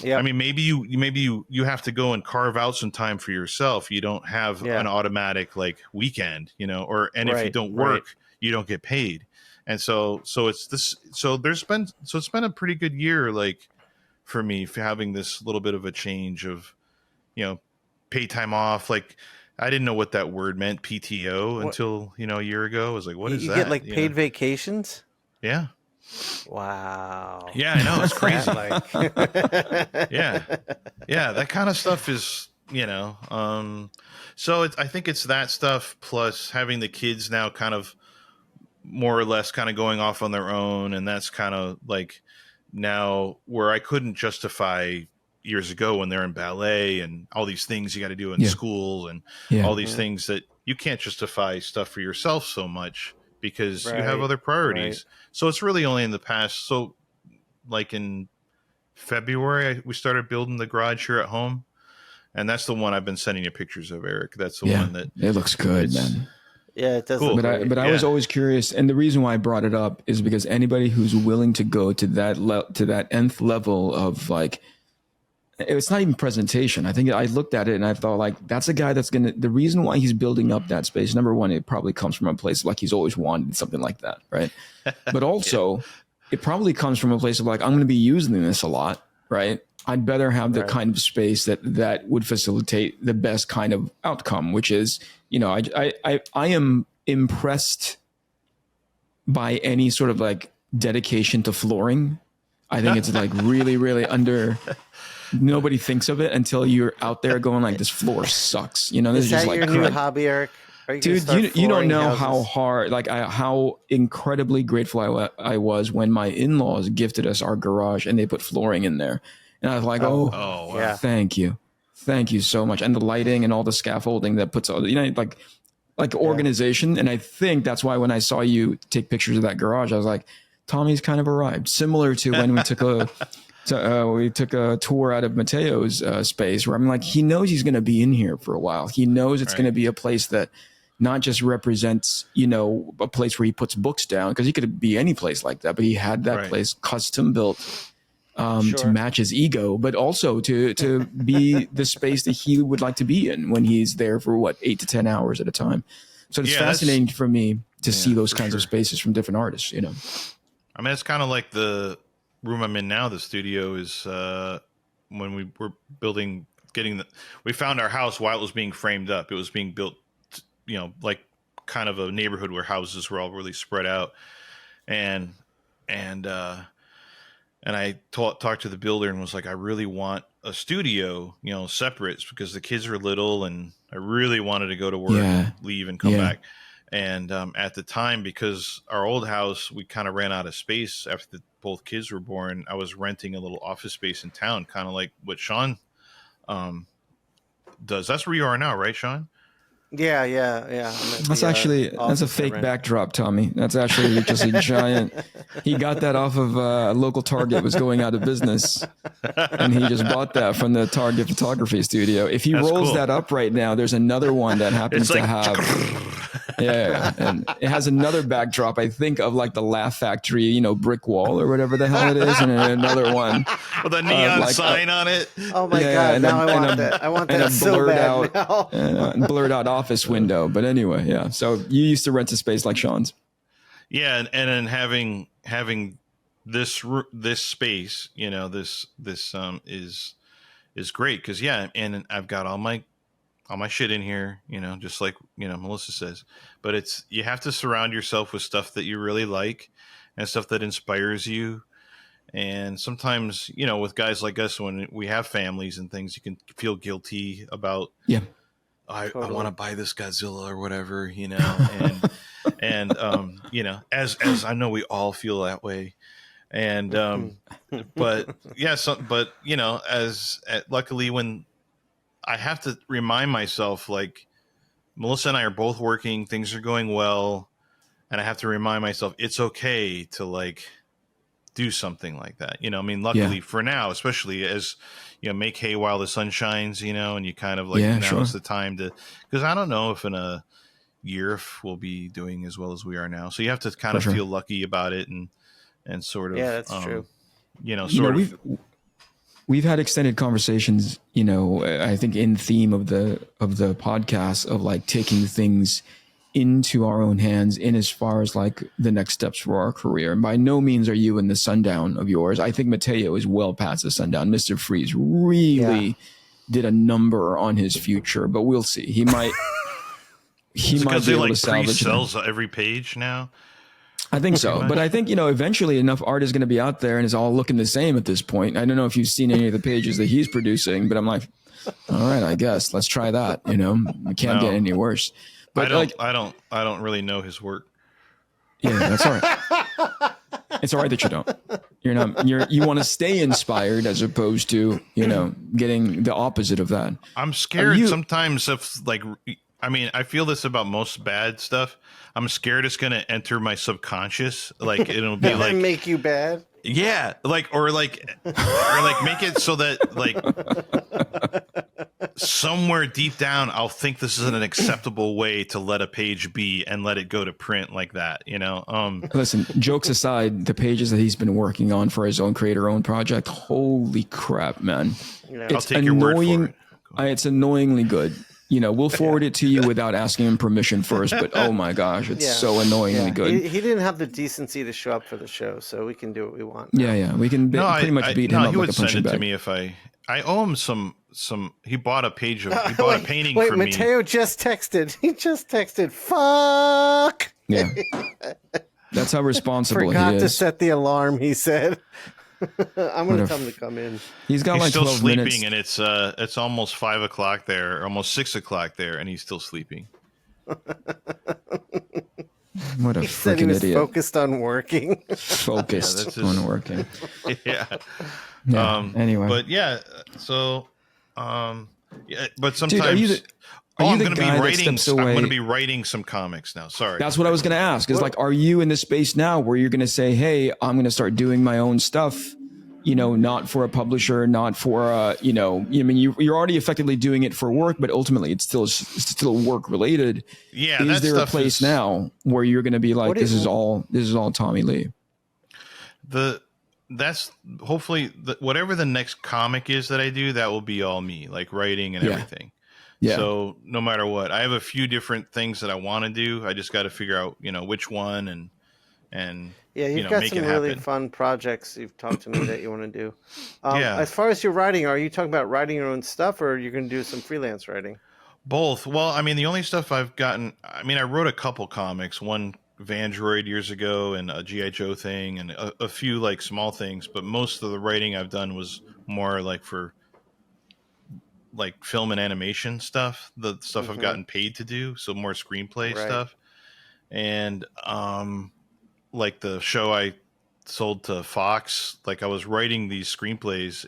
I mean, maybe you have to go and carve out some time for yourself. You don't have an automatic like weekend, if you don't work, you don't get paid. And so it's this. So it's been a pretty good year, like for me, for having this little bit of a change of, pay time off. Like I didn't know what that word meant, PTO, until a year ago. I was like, what is that? You get like paid vacations? Yeah. Wow. Yeah, I know, it's crazy. Yeah, that kind of stuff is, so I think it's that stuff, plus having the kids now kind of more or less kind of going off on their own, and that's kind of like now where I couldn't justify years ago when they're in ballet and all these things you got to do in school and all these things that you can't justify stuff for yourself so much because you have other priorities. So it's really only in the past. So like in February, we started building the garage here at home, and that's the one I've been sending you pictures of, Eric. That's the one that it looks good, man. Yeah, it does. Cool. But I was always curious, and the reason why I brought it up is because anybody who's willing to go to that nth level of like, it's not even presentation. I think I looked at it and I thought like, that's a guy that's the reason why he's building up that space. Number one, it probably comes from a place like he's always wanted something like that, right? But also, it probably comes from a place of like, I'm going to be using this a lot, right? I'd better have the kind of space that would facilitate the best kind of outcome, which is, I am impressed by any sort of like dedication to flooring. I think it's like really, really nobody thinks of it until you're out there going like, this floor sucks. This is just that like your new hobby, Eric? Are you gonna Dude, start you don't flooring know houses? how hard, like how incredibly grateful I was when my in-laws gifted us our garage and they put flooring in there. And I was like, Oh, Oh, wow. yeah. thank you. Thank you so much. And the lighting and all the scaffolding that puts all, like organization. And I think that's why when I saw you take pictures of that garage, I was like, Tommy's kind of arrived. Similar to when we took a tour out of Matteo's space, where I'm like, he knows he's going to be in here for a while. He knows it's going to be a place that not just represents, a place where he puts books down, because he could be any place like that, but he had that place custom built to match his ego, but also to be the space that he would like to be in when he's there for 8 to 10 hours at a time. So it's fascinating for me to see those kinds of spaces from different artists, I mean, it's kind of like the room I'm in now. The studio is when we were we found our house while it was being framed up. It was being built, like kind of a neighborhood where houses were all really spread out. And I talked to the builder and was like, I really want a studio, separate, because the kids are little and I really wanted to go to work and leave and come back. And at the time, because our old house, we kind of ran out of space after both kids were born. I was renting a little office space in town, kind of like what Shawn does. That's where you are now, right, Shawn? Yeah. That's a fake backdrop, Tommy. That's actually just a giant. He got that off of a local Target was going out of business, and he just bought that from the Target photography studio. If he rolls that up right now, there's another one that happens to have. Yeah, and it has another backdrop, I think, of like the Laugh Factory, brick wall or whatever the hell it is, and another one with a neon sign on it. Oh my god! Now I want that. I want that so bad now. And blurred out office window. But anyway, yeah. So you used to rent a space like Shawn's. Yeah, and then having this space, this is great because and I've got all my shit in here, just like, Melissa says, but you have to surround yourself with stuff that you really like and stuff that inspires you. And sometimes, with guys like us, when we have families and things, you can feel guilty about, I want to buy this Godzilla or whatever, and as I know we all feel that way. And, luckily when I have to remind myself, like, Melissa and I are both working, things are going well, and I have to remind myself it's okay to like do something like that. Luckily for now, especially as make hay while the sun shines, and you kind of like now's the time to, because I don't know if in a year if we'll be doing as well as we are now. So you have to kind of feel lucky about it and sort of that's true. We've had extended conversations, I think in theme of the podcast of like taking things into our own hands in as far as like the next steps for our career. And by no means are you in the sundown of yours. I think Mateo is well past the sundown. Mr. Freeze really did a number on his future, but we'll see. He might be able to salvage pre-sells every page now. I think so. But I think, eventually enough art is going to be out there and it's all looking the same at this point. I don't know if you've seen any of the pages that he's producing, but I'm like, all right, I guess let's try that. It can't get any worse. But I don't really know his work. Yeah, that's all right. It's all right that you don't. You want to stay inspired as opposed to, getting the opposite of that. I'm scared sometimes of I feel this about most bad stuff. I'm scared it's going to enter my subconscious. Like it'll be like make you bad. Yeah, or make it so that like somewhere deep down I'll think this is an acceptable way to let a page be and let it go to print like that. Listen, jokes aside, the pages that he's been working on for his own creator-owned project. Holy crap, man! Yeah. I'll take your word for it. It's annoyingly good. We'll forward it to you without asking him permission first, but oh my gosh, it's so annoyingly good. He didn't have the decency to show up for the show, so we can do what we want. Yeah, we can pretty much beat him up he like would a punching send it bag. to me if I owe him some. He bought a painting for me. Mateo just texted. He just texted. Fuck. Yeah, that's how responsible he is. Forgot to set the alarm. He said. I'm going to tell him to come in. He's like still 12 sleeping, minutes. and it's almost 5 o'clock there, almost 6 o'clock there, and he's still sleeping. What a He said he freaking was idiot. focused on working. Focused on working. Yeah. Yeah. Anyway. But yeah, so yeah, but sometimes Dude, are you I'm the going to be guy that writing steps away? I'm going to be writing some comics now. Sorry. That's what I was going to ask. Is like, are you in the space now where you're going to say, "Hey, I'm going to start doing my own stuff," not for a publisher, not for I mean, you're already effectively doing it for work, but ultimately it's still work related. Yeah, is there a place now where you're going to be like, this is all Tommy Lee? That's hopefully whatever the next comic is that I do, that will be all me, like writing and everything. Yeah. So no matter what, I have a few different things that I want to do. I just got to figure out, which one and yeah, you've got some really fun projects you've talked to me that you want to do. As far as your writing, are you talking about writing your own stuff, or are you going to do some freelance writing? Both. Well, I mean, the only stuff I've gotten, I wrote a couple comics, one Vandroid years ago and a G.I. Joe thing and a few like small things, but most of the writing I've done was more like for like film and animation stuff, the stuff I've gotten paid to do. So more screenplay stuff. And, like the show I sold to Fox, like I was writing these screenplays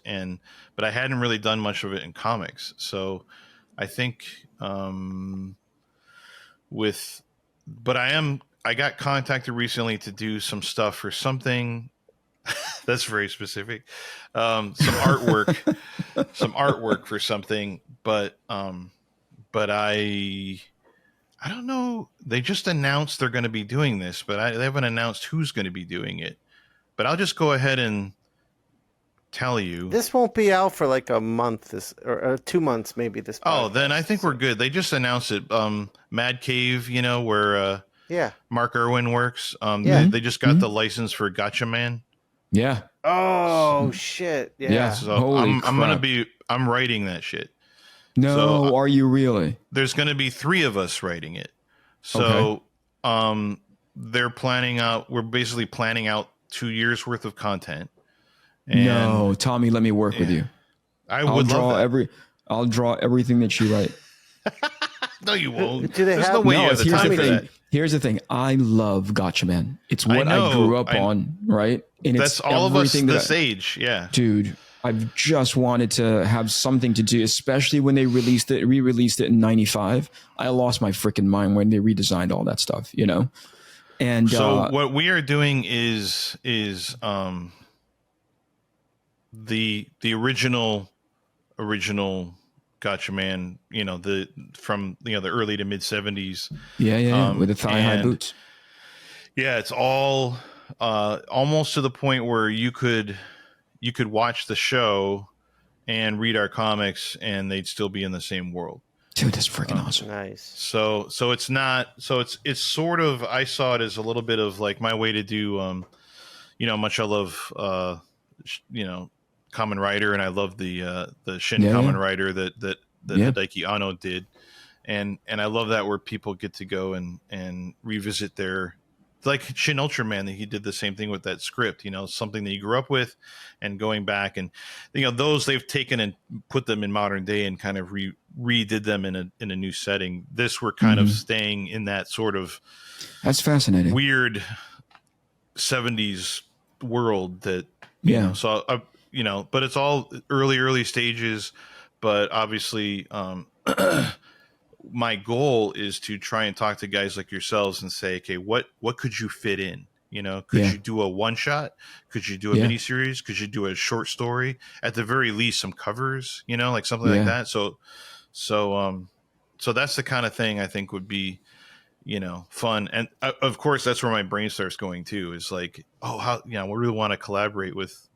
but I hadn't really done much of it in comics. So I think, I got contacted recently to do some stuff for something that's very specific. Some artwork for something, but I don't know. They just announced they're going to be doing this, but they haven't announced who's going to be doing it. But I'll just go ahead and tell you. This won't be out for like a month, or 2 months maybe. This. Oh, then I think we're good. They just announced it. Mad Cave, where Mark Irwin works. They just got the license for Gotcha Man. Yeah. Oh shit! Yeah. So I'm writing that shit. No, are you really? There's going to be 3 of us writing it. So, we're basically planning out 2 years worth of content. And no, Tommy, let me work with you. I'll draw everything that you write. No, you won't. There's no way you have the time for that. Here's the thing. I love Gotcha Man. It's what I grew up on, right? And that's all of us this age. Yeah. Dude, I've just wanted to have something to do, especially when they re-released it in 95. I lost my freaking mind when they redesigned all that stuff, And so what we are doing is the original Gotcha Man, from the early to mid 70s. Yeah, with the thigh-high boots. Yeah, it's all almost to the point where you could watch the show and read our comics and they'd still be in the same world. Dude, that's freaking awesome. Nice. So it's not, it's sort of, I saw it as a little bit of like my way to do, much I love, Kamen Rider, and I love the Shin Kamen Rider that Hideki Anno did. And I love that where people get to go and revisit their, like Shin Ultraman, that he did the same thing with that script, something that you grew up with, and going back and, those they've taken and put them in modern day and kind of redid them in a new setting. This, we're kind of staying in that sort of, that's fascinating, weird 70s world that, so, but it's all early stages, but obviously, my goal is to try and talk to guys like yourselves and say, okay, what could you fit in? Could you do a one shot? Could you do a miniseries? Could you do a short story? At the very least, some covers, like something like that. So that's the kind of thing I think would be, fun. And of course, that's where my brain starts going too, is like, we really want to collaborate with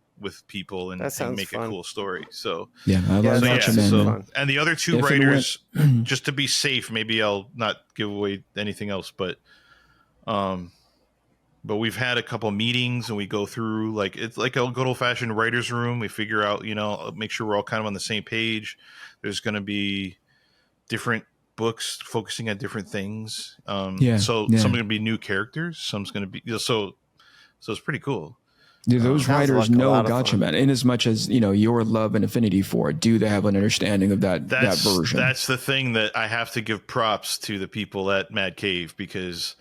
people and make fun. A cool story. So I love that. So, and the other 2 writers, just to be safe, maybe I'll not give away anything else, but we've had a couple meetings and we go through, like, it's like a good old fashioned writer's room. We figure out, make sure we're all kind of on the same page. There's going to be different books focusing on different things. Some are going to be new characters. Some's going to be, so it's pretty cool. Do those Sounds writers like a know lot of Gotcha fun. Man? In as much as, your love and affinity for it, do they have an understanding of that version? That's the thing that I have to give props to the people at Mad Cave, because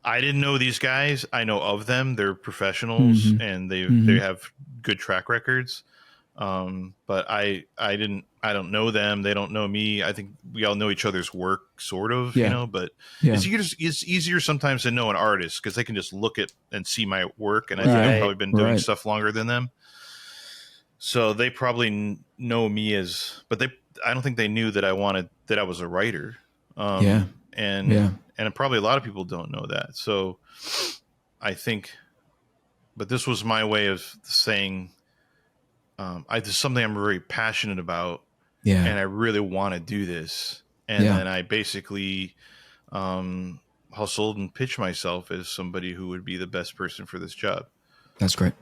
I didn't know these guys. I know of them. They're professionals and they have good track records. But I don't know them. They don't know me. I think we all know each other's work, sort of, but it's easier sometimes to know an artist because they can just look at and see my work. And I think I've probably been doing stuff longer than them. So they probably know me but I don't think they knew that I was a writer. And probably a lot of people don't know that. So I think, but this was my way of saying, this is something I'm very passionate about, and I really want to do this. And then I basically hustled and pitched myself as somebody who would be the best person for this job. That's great.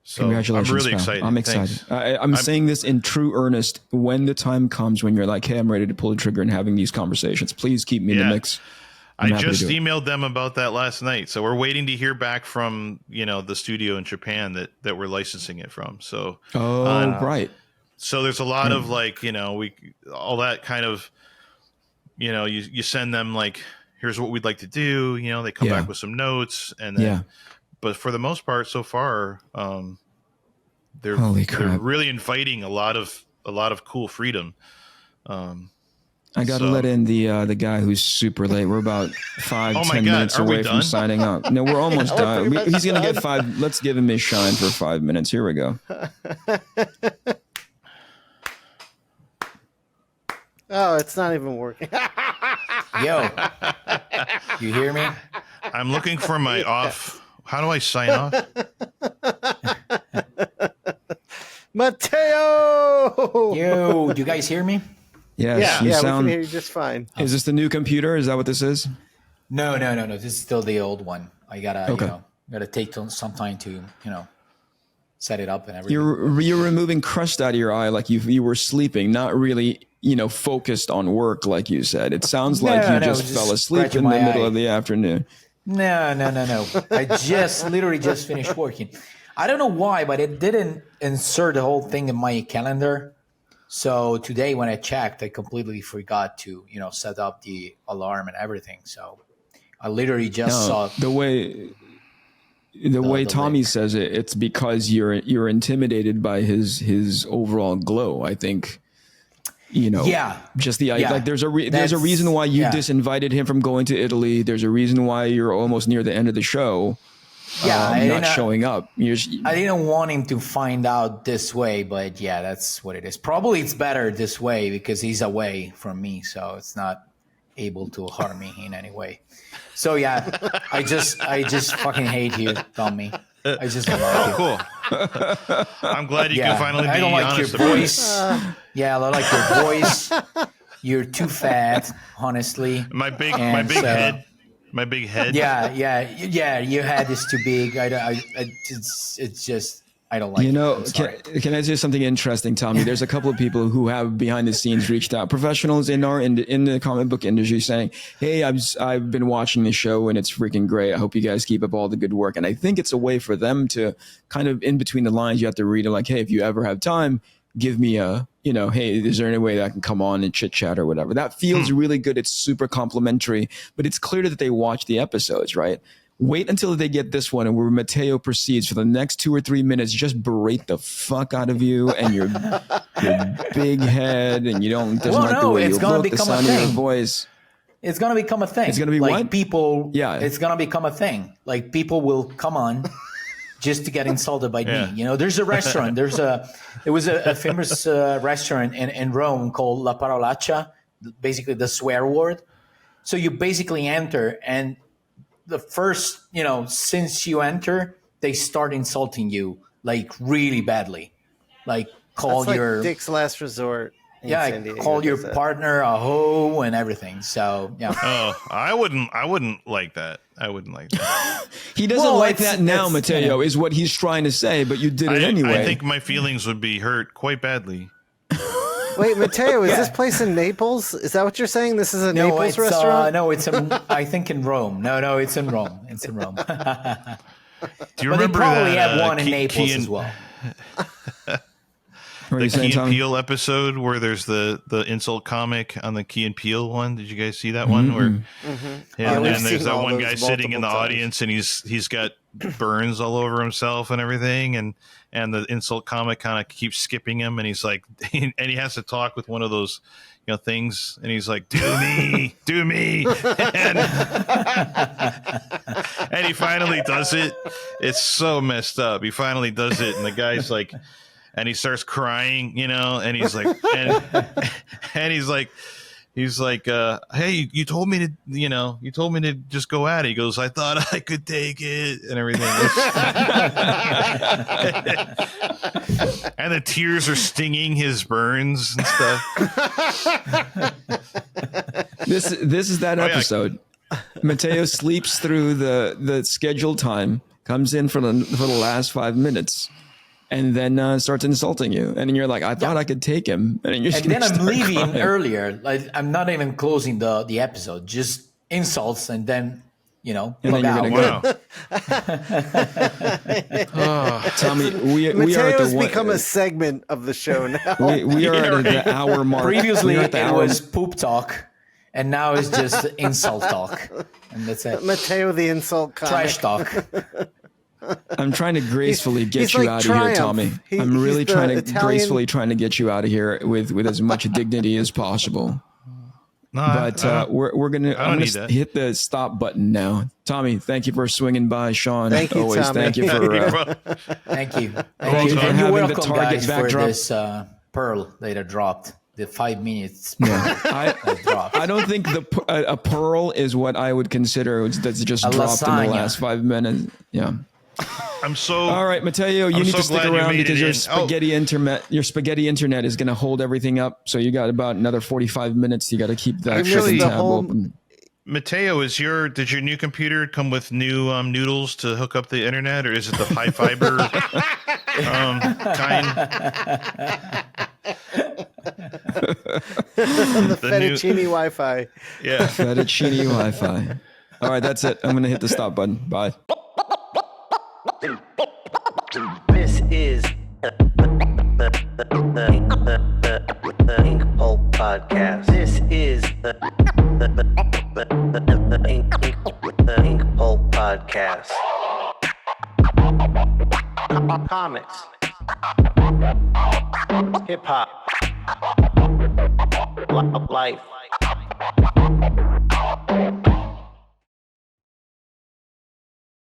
So Congratulations, I'm really pal. excited. I'm excited. I'm saying this in true earnest. When the time comes when you're like, hey, I'm ready to pull the trigger and having these conversations, please keep me in the mix. I just emailed them about that last night. So we're waiting to hear back from, the studio in Japan that we're licensing it from. So, right. So there's a lot of all that kind of, you send them like, here's what we'd like to do. They come back with some notes, and then, but for the most part so far, they're really inviting a lot of cool freedom. I got to let in the guy who's super late. We're about 10 minutes away from signing out. No, we're almost done. He's going to get 5. Let's give him his shine for 5 minutes. Here we go. Oh, it's not even working. Yo, you hear me? I'm looking for my off. How do I sign off? Mateo! Yo, do you guys hear me? Yes, we sound. can hear you just fine. Is this the new computer? Is that what this is? No. This is still the old one. I gotta, gotta take some time to, set it up and everything. You're removing crust out of your eye like you were sleeping, not really, focused on work like you said. It sounds like you just fell asleep in the middle of the afternoon. No. I literally just finished working. I don't know why, but it didn't insert the whole thing in my calendar. So today when I checked, I completely forgot to, set up the alarm and everything. So I literally just saw the way Tommy link. says it. It's because you're intimidated by his overall glow. I think, just the like there's a reason why you disinvited him from going to Italy. There's a reason why you're almost near the end of the show. Not showing up. I didn't want him to find out this way, but that's what it is. Probably it's better this way because he's away from me, so it's not able to harm me in any way. So I just fucking hate you, Tommy. I just don't like you. Cool. I'm glad you can finally be honest. I don't like your voice. I don't like your voice. You're too fat, honestly. My big head. My big head. Yeah. Your head is too big. It's just I don't like it. Can I say something interesting, Tommy? There's a couple of people who have behind the scenes reached out, professionals in the comic book industry, saying, "Hey, I've been watching the show and it's freaking great. I hope you guys keep up all the good work." And I think it's a way for them to kind of in between the lines. You have to read it like, "Hey, if you ever have time, give me a." Hey, is there any way that I can come on and chit chat or whatever? That feels really good. It's super complimentary, but it's clear that they watch the episodes, right? Wait until they get this one and where Mateo proceeds for the next 2 or 3 minutes, just berate the fuck out of you and your big head, and doesn't like the way you look, the sound of your voice. It's going to become a thing. It's going to be like what? People, it's going to become a thing. Like people will come on just to get insulted by me. There's a restaurant. There was a famous restaurant in Rome called La Parolaccia, basically the swear word. So you basically enter, and the first, since you enter, they start insulting you like really badly, like call That's your like Dick's Last Resort. Call your partner a hoe and everything. So I wouldn't like that. I wouldn't like that. He doesn't like that now, Mateo, is what he's trying to say, but you did it anyway. I think my feelings would be hurt quite badly. Wait, Mateo, is this place in Naples? Is that what you're saying? This is a Naples restaurant? No, it's I think in Rome. No, it's in Rome. It's in Rome. Do you But they remember probably that, have one in Key Naples and- as well. What are The you saying, Key and Tommy? Peele episode where there's the insult comic on the Key and Peele one. Did you guys see that one? Where Yeah, and we've then there's seen that all one those guy sitting in the multiple times. audience and he's got burns all over himself and everything, and the insult comic kind of keeps skipping him, and he's like, and he has to talk with one of those things, and he's like, do me, and he finally does it. It's so messed up. He finally does it, and the guy's like, and he starts crying, and he's like, and he's like, hey, you told me to just go at it. He goes, I thought I could take it, and everything. And the tears are stinging his burns and stuff. This is that episode. Mateo sleeps through the scheduled time, comes in for the last 5 minutes, and then starts insulting you. And you're like, I thought I could take him. And then I'm leaving earlier. Like, I'm not even closing the episode. Just insults, and then and plug then you're out. gonna Wow. Tommy, we are at Mateo's the become a segment of the show now. we are at the hour mark. Previously, We're at the it hour- was poop talk, and now it's just insult talk, and that's it. Mateo the insult comic. Trash talk. I'm trying to gracefully get he's you like out of Triumph. here, Tommy. I'm He's really the trying to Italian- gracefully trying to get you out of here with as much dignity as possible. No, But I'm gonna that. hit the stop button now. Tommy, thank you for swinging by. Sean, Thank you, always Tommy. thank you for Thank you. Thank you for And having you're the welcome, target guys, for backdrop. this pearl later dropped. The 5 minutes I dropped. I don't think a pearl is what I would consider that's just A dropped in lasagna. the last 5 minutes. Yeah. I'm so All right, Mateo, you I'm need so to stick glad you around made because it your spaghetti internet is going to hold everything up. So you got about another 45 minutes. You got to keep that Actually, tab the whole- open. Mateo, did your new computer come with new noodles to hook up the internet, or is it the high fiber kind? the fettuccine Wi-Fi. Yeah. Fettuccine Wi-Fi. All right, that's it. I'm going to hit the stop button. Bye. This is the Inkpulp podcast. This is the Inkpulp podcast. Comics, hip hop, life.